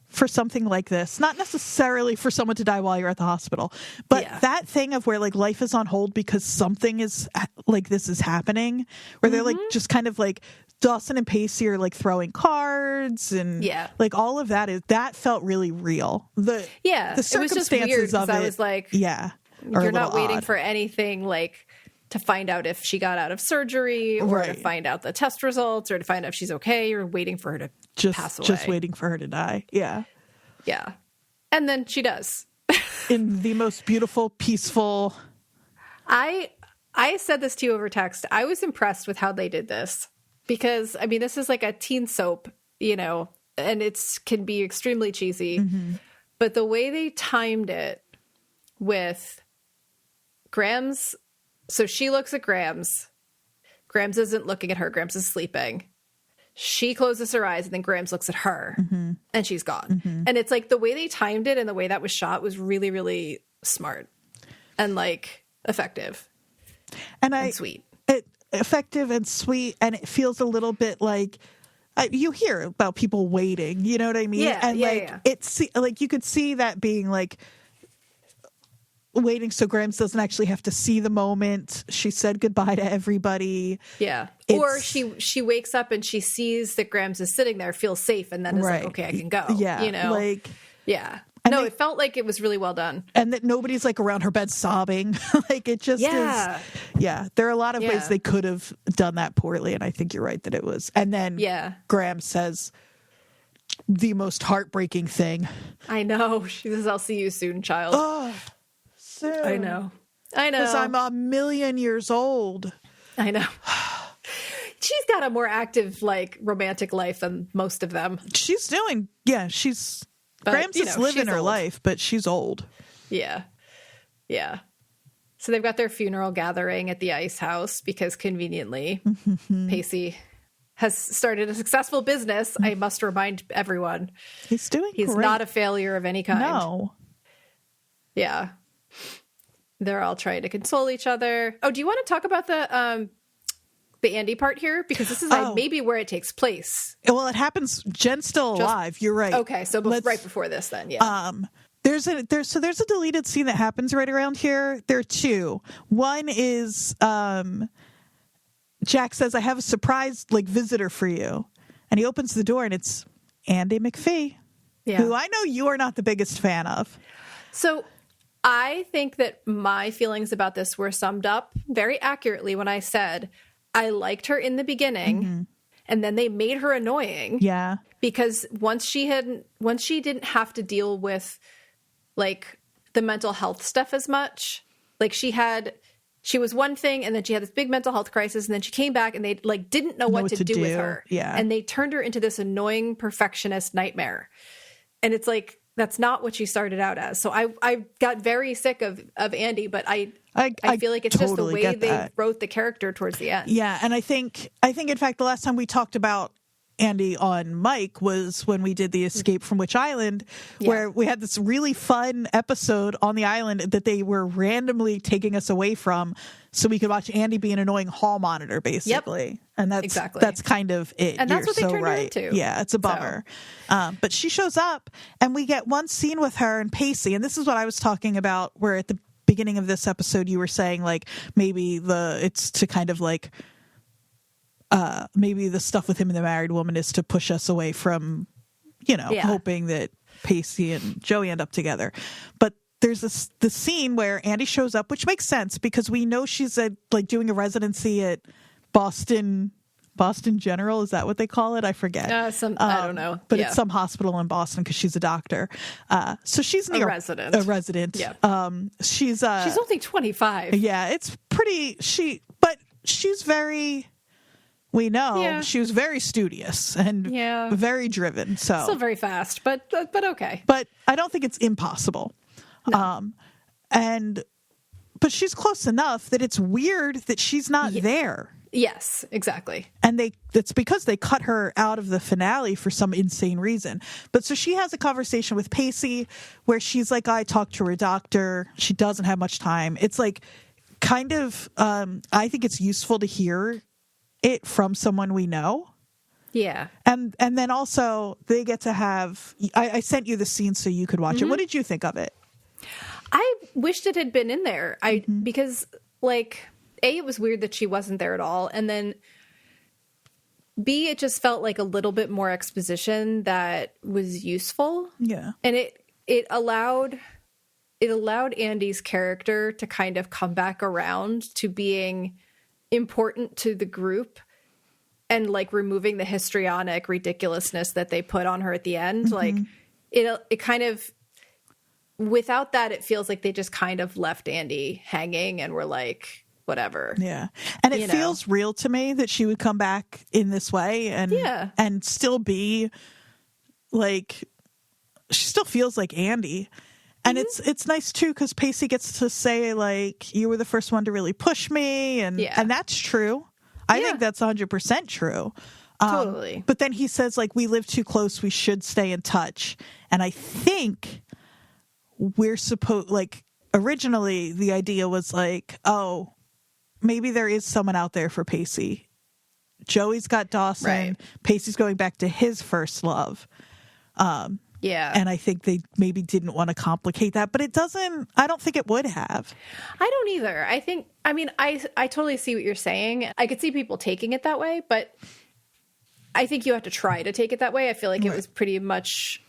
for something like this, not necessarily for someone to die while you're at the hospital, but that thing of where like life is on hold because something is like this is happening, where they're like just kind of like Dawson and Pacey are like throwing cards and like all of that felt really real. The circumstances, it was just weird, of it. I was like, you're not waiting for anything like to find out if she got out of surgery or to find out the test results or to find out if she's okay. You're waiting for her to pass away. Just waiting for her to die. Yeah. Yeah. And then she does. In the most beautiful, peaceful. I I said this to you over text. I was impressed with how they did this because, I mean, this is like a teen soap, you know, and can be extremely cheesy. Mm-hmm. But the way they timed it with Grams, so she looks at Grams. Grams isn't looking at her. Grams is sleeping. She closes her eyes and then Grams looks at her and she's gone. Mm-hmm. And it's like the way they timed it and the way that was shot was really, really smart and like effective and sweet. Effective and sweet. And it feels a little bit like you hear about people waiting, you know what I mean? Yeah, and it's like you could see that being like waiting so Grams doesn't actually have to see the moment. She said goodbye to everybody. Yeah. Or she wakes up and she sees that Grams is sitting there, feels safe, and then is like, okay, I can go. Yeah. You know? Like, yeah. No, it felt like it was really well done. And that nobody's like around her bed sobbing. Like it just is. Yeah. There are a lot of ways they could have done that poorly. And I think you're right that it was. And then Grams says the most heartbreaking thing. I know. She says, I'll see you soon, child. Oh, soon. I know. Because I'm 1,000,000 years old. I know. She's got a more active, like, romantic life than most of them. She's doing, Grams is living her life, but she's old. Yeah. Yeah. So they've got their funeral gathering at the ice house because conveniently Pacey has started a successful business. I must remind everyone. He's great. Not a failure of any kind. No. Yeah. They're all trying to console each other. Oh, do you want to talk about the Andy part here? Because this is maybe where it takes place. Well, it happens. Jen's still alive. You're right. Okay, so right before this, then, yeah. There's a deleted scene that happens right around here. There are two. One is Jack says, "I have a surprise visitor for you," and he opens the door and it's Andy McPhee, who I know you are not the biggest fan of. So I think that my feelings about this were summed up very accurately when I said I liked her in the beginning, and then they made her annoying. Yeah, because once she didn't have to deal with like the mental health stuff as much. Like she was one thing, and then she had this big mental health crisis, and then she came back, and they didn't know what to do with her. Yeah, and they turned her into this annoying perfectionist nightmare. And it's like, that's not what she started out as. So I got very sick of Andy, but I feel like it's totally just the way they wrote the character towards the end. Yeah, and I think in fact the last time we talked about Andy on Mike was when we did the Escape from Witch Island, where we had this really fun episode on the island that they were randomly taking us away from so we could watch Andy be an annoying hall monitor, basically. Yep. And that's kind of it. And that's what they turned her into. Yeah, it's a bummer. So. But she shows up and we get one scene with her and Pacey, and this is what I was talking about, where at the beginning of this episode you were saying maybe it's to kind of maybe the stuff with him and the married woman is to push us away from, hoping that Pacey and Joey end up together. But there's the scene where Andy shows up, which makes sense because we know she's doing a residency at Boston General. Is that what they call it? I forget. I don't know. But it's some hospital in Boston because she's a doctor. So she's a resident. A resident. Yeah. She's only 25. Yeah, it's pretty. But she's very. We know she was very studious and very driven. So still very fast, but okay. But I don't think it's impossible. No. But she's close enough that it's weird that she's not there. Yes, exactly. And it's because they cut her out of the finale for some insane reason. But so she has a conversation with Pacey where she's like, I talked to her doctor. She doesn't have much time. It's kind of, I think it's useful to hear it from someone we know. Yeah. And then also they get to have, I sent you the scene so you could watch it. What did you think of it? I wished it had been in there. Because it was weird that she wasn't there at all. And then B, it just felt like a little bit more exposition that was useful. Yeah. And it allowed Andy's character to kind of come back around to being important to the group and removing the histrionic ridiculousness that they put on her at the end. It kind of, without that, it feels like they just kind of left Andy hanging and were whatever. Yeah. And it feels real to me that she would come back in this way and still be like, she still feels like Andy. And it's nice too, because Pacey gets to say, like, you were the first one to really push me, and that's true. I think that's 100% true. Totally. But then he says, like, we live too close, we should stay in touch. And I think we're supposed, like, originally the idea was like, oh, maybe there is someone out there for Pacey. Joey's got Dawson. Right. Pacey's going back to his first love. And I think they maybe didn't want to complicate that, but I don't think it would have. I don't either. I totally see what you're saying. I could see people taking it that way, but I think you have to try to take it that way. I feel like it was pretty much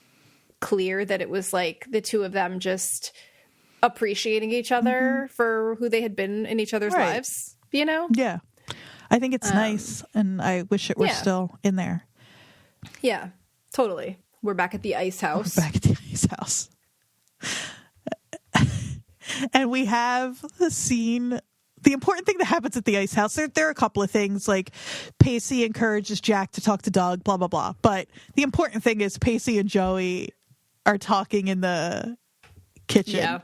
clear that it was like the two of them just appreciating each other for who they had been in each other's lives, Yeah. I think it's nice, and I wish it were still in there. Yeah, totally. We're back at the ice house. And we have the scene. The important thing that happens at the ice house, there are a couple of things, like Pacey encourages Jack to talk to Doug, blah, blah, blah. But the important thing is Pacey and Joey are talking in the kitchen. Yeah.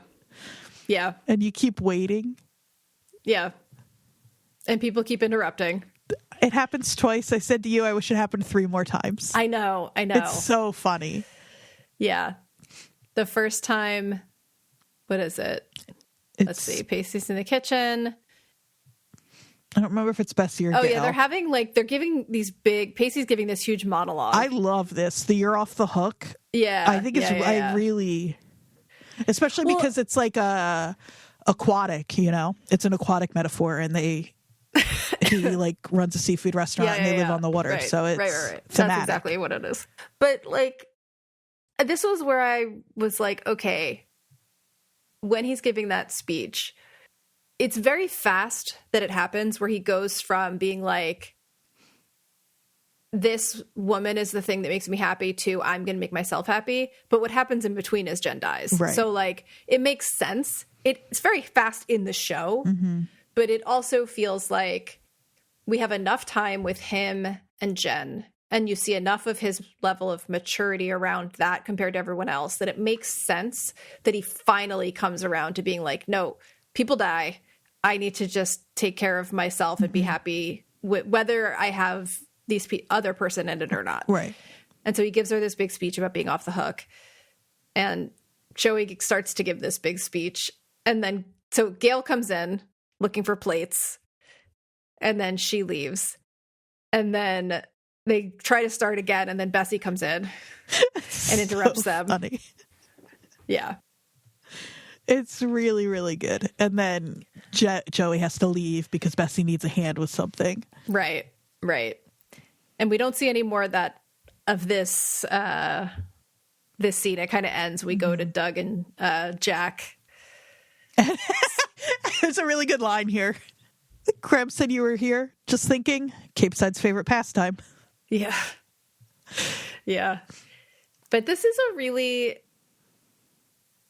Yeah. And you keep waiting. Yeah. And people keep interrupting. It happens twice. I said to you, I wish it happened 3 more times. I know. It's so funny. Yeah. The first time, what is it? Let's see. Pacey's in the kitchen. I don't remember if it's Bessie or Gail. Yeah, they're giving these Pacey's giving this huge monologue. I love this. The you're off the hook. Yeah. I think I really, especially because it's like aquatic, it's an aquatic metaphor, and he like runs a seafood restaurant and they live on the water. Right, so it's right. thematic. That's exactly what it is. But like, this was where I was like, okay, when he's giving that speech, it's very fast that it happens, where he goes from being like, this woman is the thing that makes me happy, to I'm going to make myself happy. But what happens in between is Jen dies. Right. So like, it makes sense. It's very fast in the show, but it also feels like we have enough time with him and Jen, and you see enough of his level of maturity around that compared to everyone else, that it makes sense that he finally comes around to being like, no, people die. I need to just take care of myself and be happy whether I have these other person in it or not. Right. And so he gives her this big speech about being off the hook, and Joey starts to give this big speech. And then, so Gail comes in looking for plates, and then she leaves. And then they try to start again, and then Bessie comes in and interrupts them. Funny. Yeah. It's really, really good. And then Joey has to leave because Bessie needs a hand with something. Right. And we don't see any more of this this scene. It kind of ends. We go to Doug and Jack. There's a really good line here. Krebs said you were here just thinking Capeside's favorite pastime. Yeah. But this is a really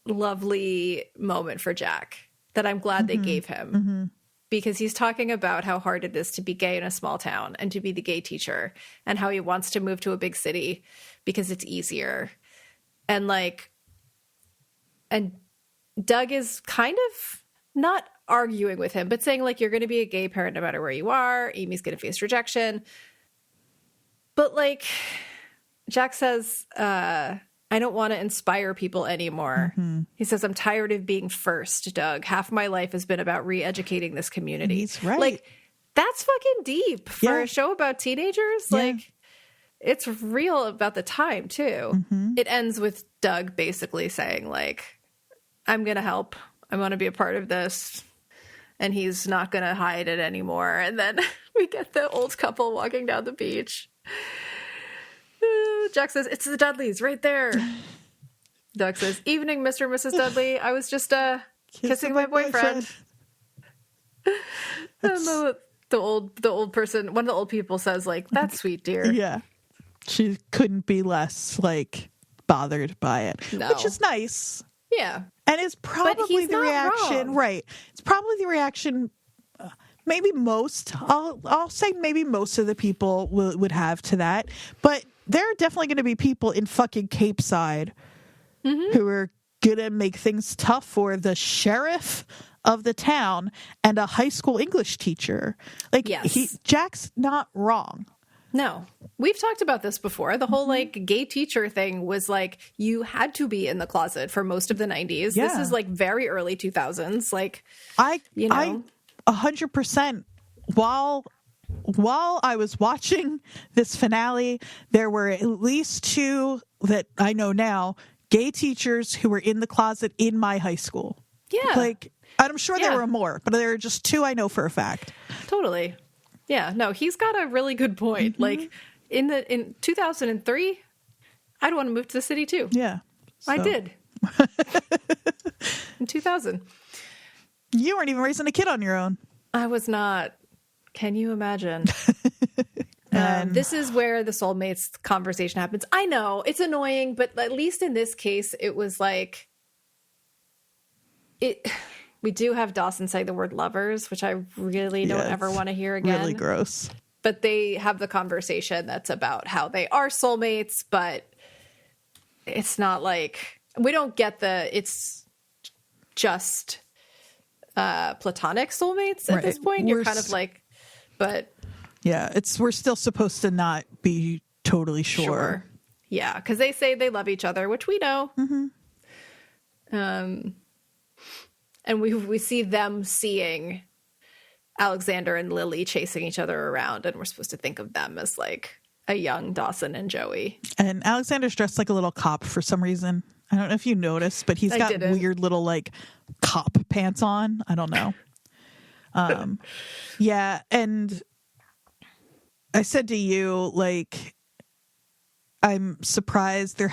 lovely moment for Jack that I'm glad they gave him, because he's talking about how hard it is to be gay in a small town and to be the gay teacher, and how he wants to move to a big city because it's easier. And Doug is kind of not arguing with him, but saying like, you're going to be a gay parent no matter where you are. Amy's going to face rejection. But like, Jack says, I don't want to inspire people anymore. He says, I'm tired of being first, Doug. Half my life has been about re-educating this community. He's right. Like, that's fucking deep for a show about teenagers. Yeah. Like, it's real about the time, too. It ends with Doug basically saying, like, I'm going to help. I want to be a part of this. And he's not going to hide it anymore. And then we get the old couple walking down the beach. Jack says, it's the Dudleys right there. Doug says, evening, Mr. and Mrs. Dudley. I was just kissing my boyfriend. And the old person, one of the old people says, like, that's sweet, dear. Yeah. She couldn't be less, like, bothered by it. No. Which is nice. Yeah. And it's probably the reaction, right. It's probably the reaction maybe most. I'll say maybe most of the people would have to that. But there are definitely going to be people in fucking Cape Side who are going to make things tough for the sheriff of the town and a high school English teacher. Like, Jack's not wrong. No. We've talked about this before. The whole, like, gay teacher thing was, like, you had to be in the closet for most of the 90s. Yeah. This is, like, very early 2000s. Like, I 100%. While I was watching this finale, there were at least 2 that I know now, gay teachers who were in the closet in my high school. Yeah. Like, I'm sure there were more, but there are just 2 I know for a fact. Totally. Yeah, no, he's got a really good point. Like, in 2003, I'd want to move to the city too. Yeah. I did. In 2000. You weren't even raising a kid on your own. I was not. Can you imagine? This is where the soulmates conversation happens. I know, it's annoying, but at least in this case, it was like... We do have Dawson say the word lovers, which I really don't ever want to hear again. Really gross. But they have the conversation that's about how they are soulmates, but it's not like... We don't get it's just platonic soulmates at this point. You're kind of like... But... Yeah, we're still supposed to not be totally sure. Yeah, because they say they love each other, which we know. And we see them seeing Alexander and Lily chasing each other around, and we're supposed to think of them as like a young Dawson and Joey. And Alexander's dressed like a little cop for some reason. I don't know if you noticed, but he's got weird little like cop pants on. I don't know. Yeah, and I said to you, like, I'm surprised they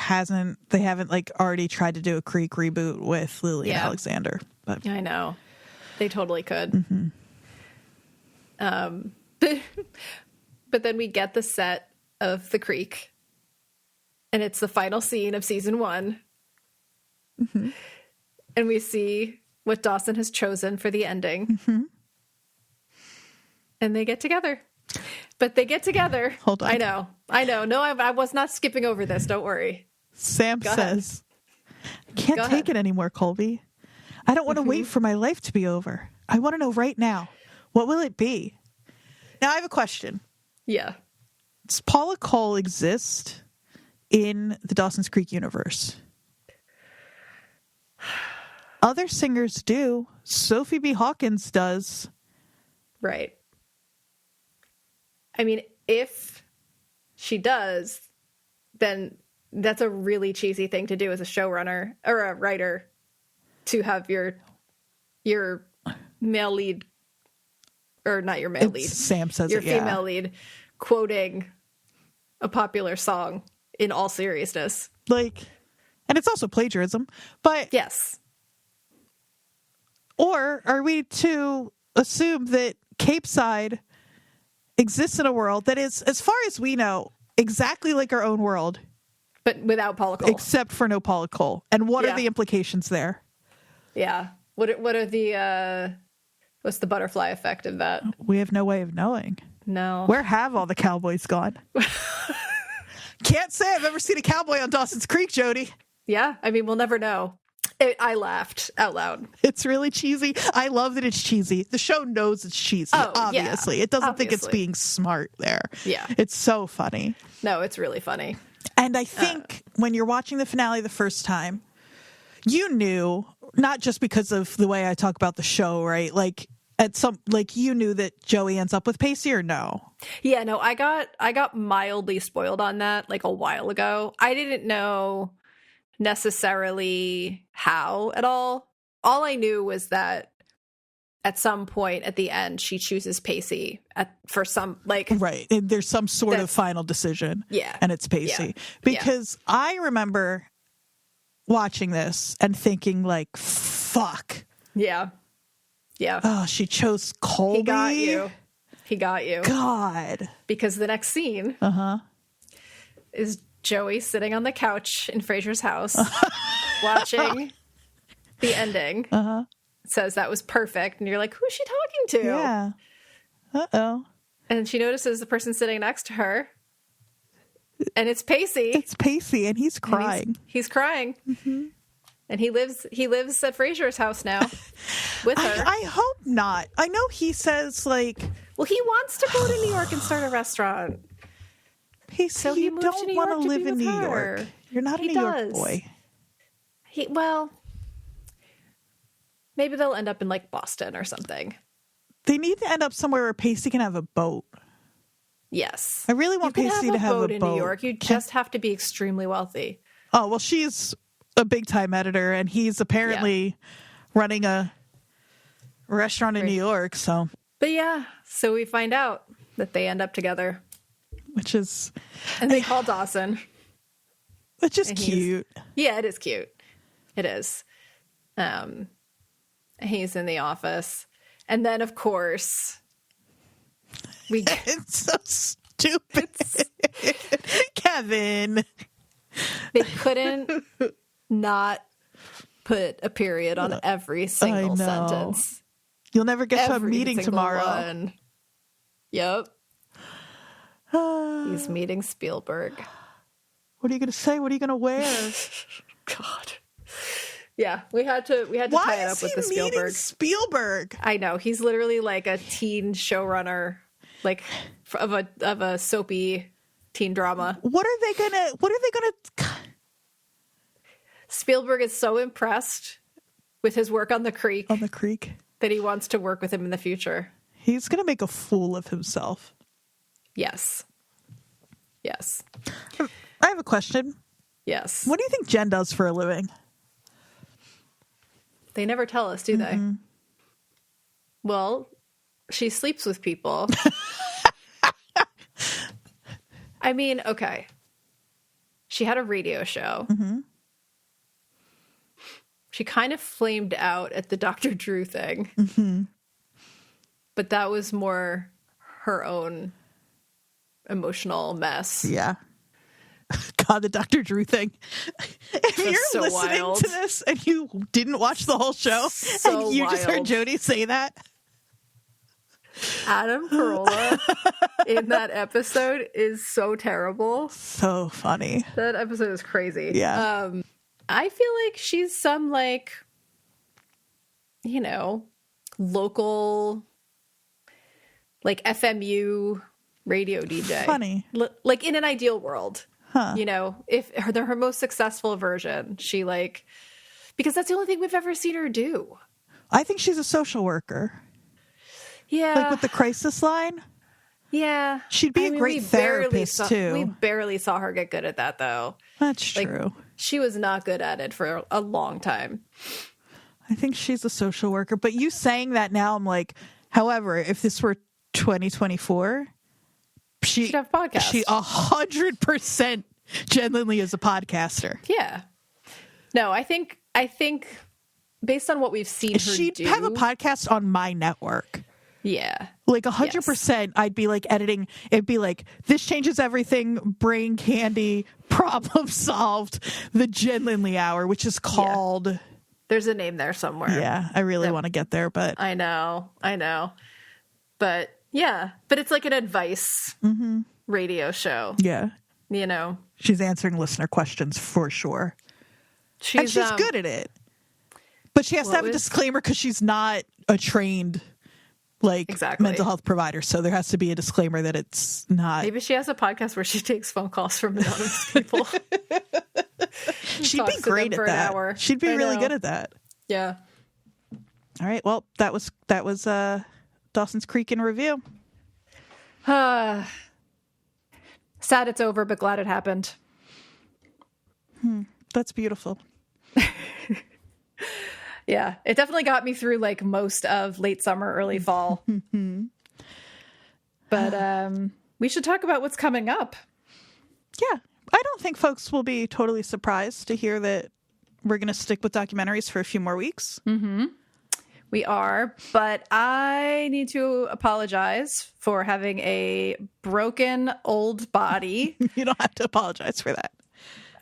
haven't like already tried to do a Creek reboot with Lily and Alexander. But I know they totally could. But then we get the set of the Creek, and it's the final scene of season 1. And we see what Dawson has chosen for the ending. And they get together. But they get together. Hold on. I know. No, I was not skipping over this. Don't worry. Sam says, I can't take it anymore, Colby. I don't want to wait for my life to be over. I want to know right now. What will it be? Now, I have a question. Yeah. Does Paula Cole exist in the Dawson's Creek universe? Other singers do. Sophie B. Hawkins does. Right. I mean, if she does, then that's a really cheesy thing to do as a showrunner or a writer, to have your male lead, or not your male lead. Sam says your female lead quoting a popular song in all seriousness. Like, and it's also plagiarism, but yes. Or are we to assume that Cape Side exists in a world that is, as far as we know, exactly like our own world, but without Paula Cole, except for no Paula Cole? And what are the implications there? Yeah. What are the what's the butterfly effect of that? We have no way of knowing. No. Where have all the cowboys gone? Can't say I've ever seen a cowboy on Dawson's Creek, Jody. Yeah, I mean, we'll never know. I laughed out loud. It's really cheesy. I love that it's cheesy. The show knows it's cheesy, obviously. Yeah, it doesn't think it's being smart there. Yeah. It's so funny. No, it's really funny. And I think when you're watching the finale the first time, you knew, not just because of the way I talk about the show, right? Like, you knew that Joey ends up with Pacey, or no? Yeah, no, I got mildly spoiled on that like a while ago. I didn't know necessarily how at all. All I knew was that at some point at the end she chooses Pacey for some, like, right, and there's some sort of final decision. Yeah, and it's Pacey. Because I remember watching this and thinking, like, fuck. Yeah. Oh, she chose Colby. He got you. God. Because the next scene is Joey sitting on the couch in Frasier's house watching the ending. It says that was perfect, and you're like, who's she talking to? Yeah. Uh-oh. And she notices the person sitting next to her. And it's Pacey. It's Pacey, and he's crying. And he's crying. Mm-hmm. And he lives at Frasier's house now with her. I hope not. I know he says, like... Well, he wants to go to New York and start a restaurant. So you don't want to live in New York. You're not a New York boy. Well, maybe they'll end up in, like, Boston or something. They need to end up somewhere where Pacey can have a boat. Yes. I really want Pacey to have a boat in New York. You just have to be extremely wealthy. Oh, well, she's a big-time editor, and he's apparently running a restaurant in New York, so... But yeah, so we find out that they end up together. Which is... And they call Dawson. Which is cute. Yeah, it is cute. It is. He's in the office. And then, of course... It's so stupid. Kevin. They couldn't not put a period on every single sentence. You'll never get to a meeting tomorrow. One. Yep. He's meeting Spielberg. What are you going to say? What are you going to wear? God. Yeah, we had to tie it up with the Spielberg. Why is he meeting Spielberg? I know. He's literally like a teen showrunner. Like of a soapy teen drama. What are they gonna Spielberg is so impressed with his work on the creek that he wants to work with him in the future. He's gonna make a fool of himself. Yes. I have a question. Yes. What do you think Jen does for a living? They never tell us, do they? Well, she sleeps with people. I mean, okay. She had a radio show. Mm-hmm. She kind of flamed out at the Dr. Drew thing. Mm-hmm. But that was more her own emotional mess. Yeah. God, the Dr. Drew thing. If you're so listening wild. to this and you didn't watch the whole show and you just heard Jody say that. Adam Carolla in that episode is so terrible. So funny. That episode is crazy. Yeah. I feel like she's some, like, local, like, FMU radio DJ. Funny. Like, in an ideal world. Huh. If her most successful version, she, like, because that's the only thing we've ever seen her do. I think she's a social worker. Yeah. Like with the crisis line? Yeah. She'd be a great therapist, too. We barely saw her get good at that, though. That's true. She was not good at it for a long time. I think she's a social worker. But you saying that now, I'm like, however, if this were 2024, she'd have a podcast. She 100% genuinely is a podcaster. Yeah. No, I think based on what we've seen her she'd do, have a podcast on my network. Yeah. Like 100%, I'd be like editing. It'd be like, this changes everything, brain candy, problem solved, the Jen Lindley Hour, which is called... Yeah. There's a name there somewhere. Yeah, I really want to get there, but... I know. But yeah, but it's like an advice radio show. Yeah. She's answering listener questions for sure. And she's good at it. But she has to have a disclaimer because she's not a trained... mental health provider, so there has to be a disclaimer that it's not. Maybe she has a podcast where she takes phone calls from anonymous people. She'd be great at that. She'd be really good at that. Yeah. All right. Well, that was Dawson's Creek in review. Sad it's over, but glad it happened. That's beautiful. Yeah, it definitely got me through like most of late summer, early fall. But we should talk about what's coming up. Yeah, I don't think folks will be totally surprised to hear that we're going to stick with documentaries for a few more weeks. Mm-hmm. We are, but I need to apologize for having a broken old body. You don't have to apologize for that.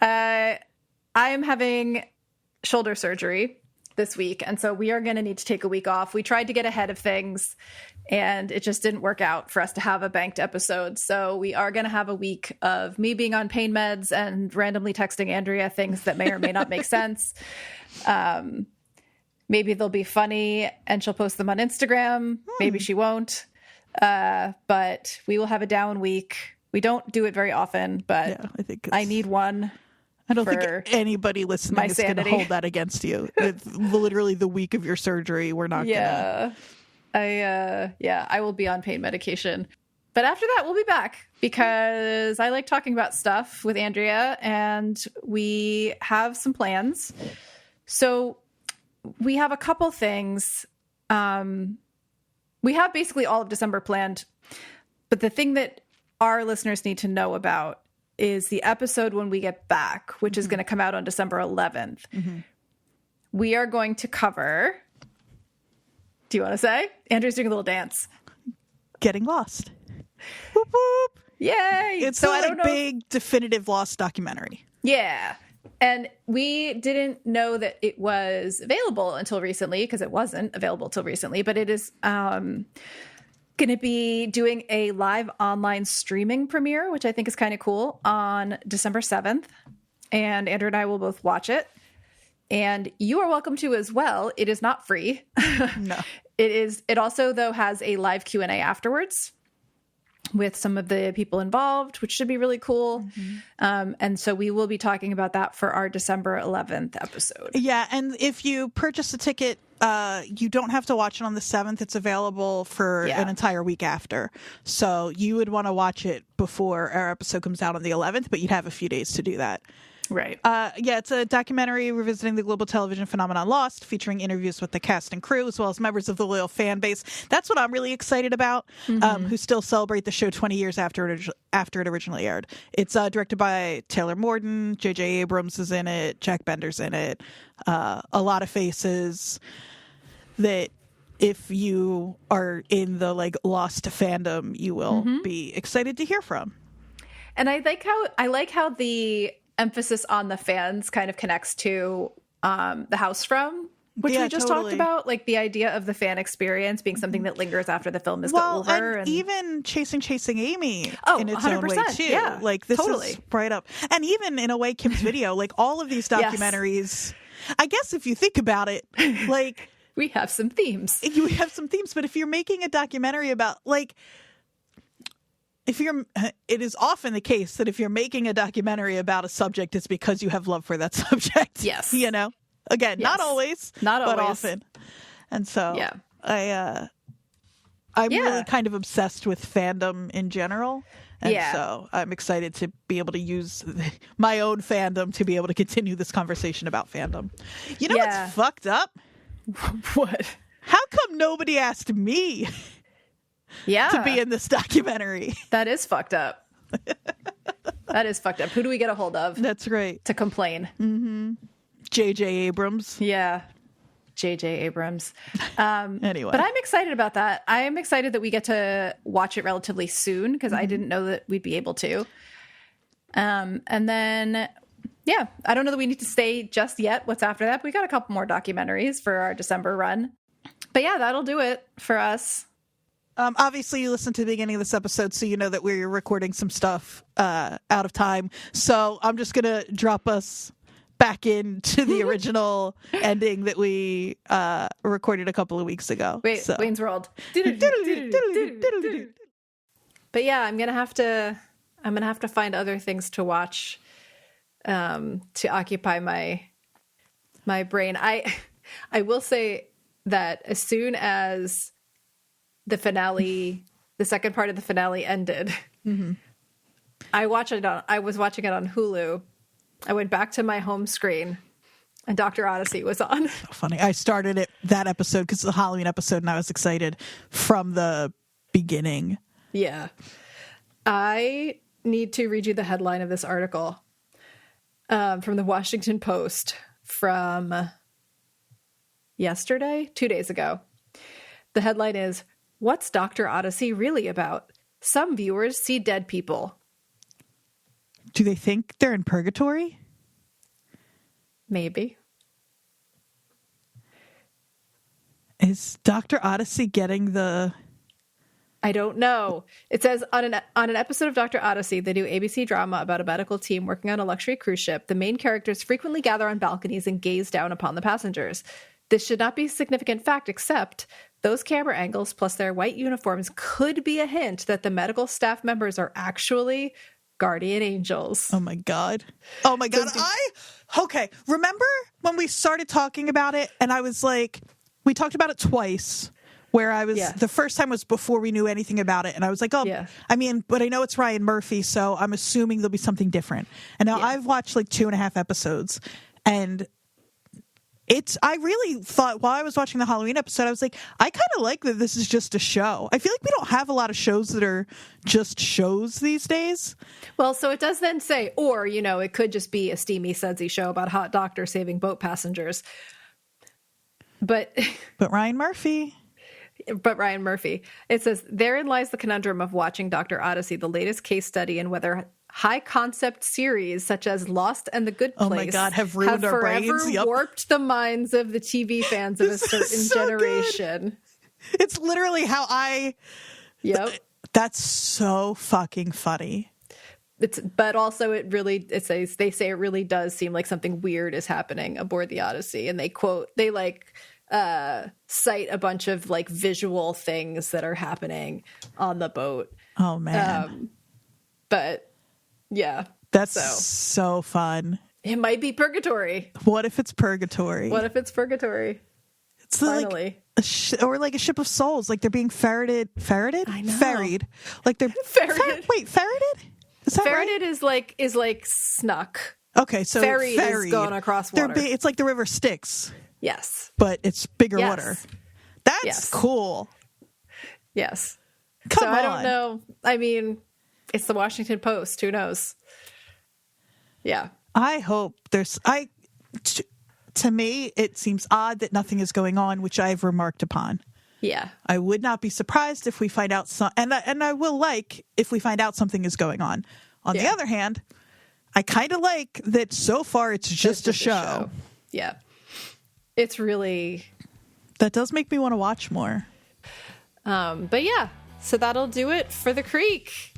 I am having shoulder surgery. this week. And so we are going to need to take a week off. We tried to get ahead of things and it just didn't work out for us to have a banked episode. So we are going to have a week of me being on pain meds and randomly texting Andrea things that may or may not make sense. Maybe they'll be funny and she'll post them on Instagram. Maybe she won't. But we will have a down week. We don't do it very often, but yeah, I need one. I don't think anybody listening is going to hold that against you. It's literally the week of your surgery. We're not going to. I will be on pain medication. But after that, we'll be back because I like talking about stuff with Andrea and we have some plans. So we have a couple things. We have basically all of December planned, but the thing that our listeners need to know about is the episode when we get back, which is going to come out on December 11th. We are going to cover, do you want to say? Andrew's doing a little dance. Getting Lost. Whoop, whoop. Yay! It's a big definitive Lost documentary. Yeah. And we didn't know that it was available until recently because it wasn't available till recently, but it is going to be doing a live online streaming premiere, which I think is kind of cool, on December 7th. And Andrew and I will both watch it. And you are welcome to as well. It is not free. No. It also, though, has a live Q&A afterwards with some of the people involved, which should be really cool. And so we will be talking about that for our December 11th episode. Yeah, and if you purchase a ticket, you don't have to watch it on the 7th. It's available for an entire week after. So you would want to watch it before our episode comes out on the 11th, but you'd have a few days to do that. Right. It's a documentary revisiting the global television phenomenon Lost, featuring interviews with the cast and crew, as well as members of the loyal fan base. That's what I'm really excited about, who still celebrate the show 20 years after it originally aired. It's directed by Taylor Morden. J.J. Abrams is in it. Jack Bender's in it. A lot of faces that if you are in the Lost fandom, you will be excited to hear from. And I like how the emphasis on the fans kind of connects to the House From, which we just talked about, like the idea of the fan experience being something that lingers after the film is over. And even Chasing Amy in its 100%, own way too. Yeah, this is right up. And even in a way, Kim's Video, all of these documentaries, I guess if you think about it, we have some themes. You have some themes, but if you're making a documentary about it is often the case that if you're making a documentary about a subject, it's because you have love for that subject. Yes. Again, not always, but often. And so I'm really kind of obsessed with fandom in general. And so I'm excited to be able to use my own fandom to be able to continue this conversation about fandom. You know what's fucked up? What? How come nobody asked me to be in this documentary? That is fucked up. That is fucked up. Who do we get a hold of? That's right. To complain. J.J. Abrams. Yeah. J.J. Abrams. Anyway. But I'm excited about that. I am excited that we get to watch it relatively soon because I didn't know that we'd be able to. And then, I don't know that we need to say just yet what's after that. But we got a couple more documentaries for our December run. But that'll do it for us. Obviously, you listened to the beginning of this episode, so you know that we're recording some stuff out of time. So I'm just going to drop us back into the original ending that we recorded a couple of weeks ago. Wayne's World. But I'm gonna have to find other things to watch to occupy my brain. I will say that as soon as the finale, the second part of the finale ended, I was watching it on Hulu. I went back to my home screen and Doctor Odyssey was on. So funny. I started that episode because it's a Halloween episode and I was excited from the beginning. Yeah. I need to read you the headline of this article from the Washington Post from yesterday, 2 days ago. The headline is, "What's Doctor Odyssey really about? Some viewers see dead people." Do they think they're in purgatory? Maybe. Is Doctor Odyssey getting the... I don't know. It says on an episode of Doctor Odyssey, the new ABC drama about a medical team working on a luxury cruise ship, the main characters frequently gather on balconies and gaze down upon the passengers. This should not be a significant fact, except those camera angles plus their white uniforms could be a hint that the medical staff members are actually guardian angels. Oh my God. Okay. Remember when we started talking about it and I was like, we talked about it twice. Where I was, the first time was before we knew anything about it. And I was like, but I know it's Ryan Murphy, so I'm assuming there'll be something different. And now I've watched like 2.5 episodes. And I really thought while I was watching the Halloween episode, I was like, I kind of like that this is just a show. I feel like we don't have a lot of shows that are just shows these days. Well, so it does then say, or, it could just be a steamy, sudsy show about hot doctor saving boat passengers. But Ryan Murphy. It says, therein lies the conundrum of watching Doctor Odyssey, the latest case study in whether high-concept series such as Lost and The Good Place oh my God, have ruined our brains. Forever warped the minds of the TV fans of a certain generation. Good. It's literally how That's so fucking funny. But also they say it really does seem like something weird is happening aboard the Odyssey. And they cite a bunch of like visual things that are happening on the boat. Oh man. But yeah, that's so fun. It might be purgatory. What if it's purgatory? It's finally like or like a ship of souls, like they're being ferreted. I know. Ferried. Like they're ferreted. Ferreted? Is that ferreted right? is like snuck. Okay, so ferried is going across water. It's like the river Styx. Yes. But it's bigger water. That's cool. Yes. Come on. I don't know. I mean, it's the Washington Post. Who knows? Yeah. I hope to me, it seems odd that nothing is going on, which I've remarked upon. Yeah. I would not be surprised if we find out and I will if we find out something is going on. On the other hand, I kind of like that so far it's just a show. Yeah. It's really... That does make me want to watch more. But yeah, so that'll do it for The Creek.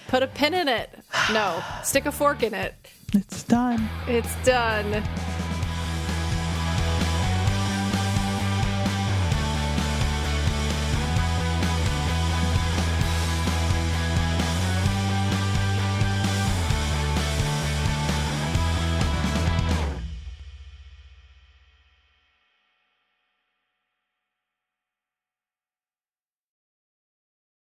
Put a pin in it. No, stick a fork in it. It's done. It's done.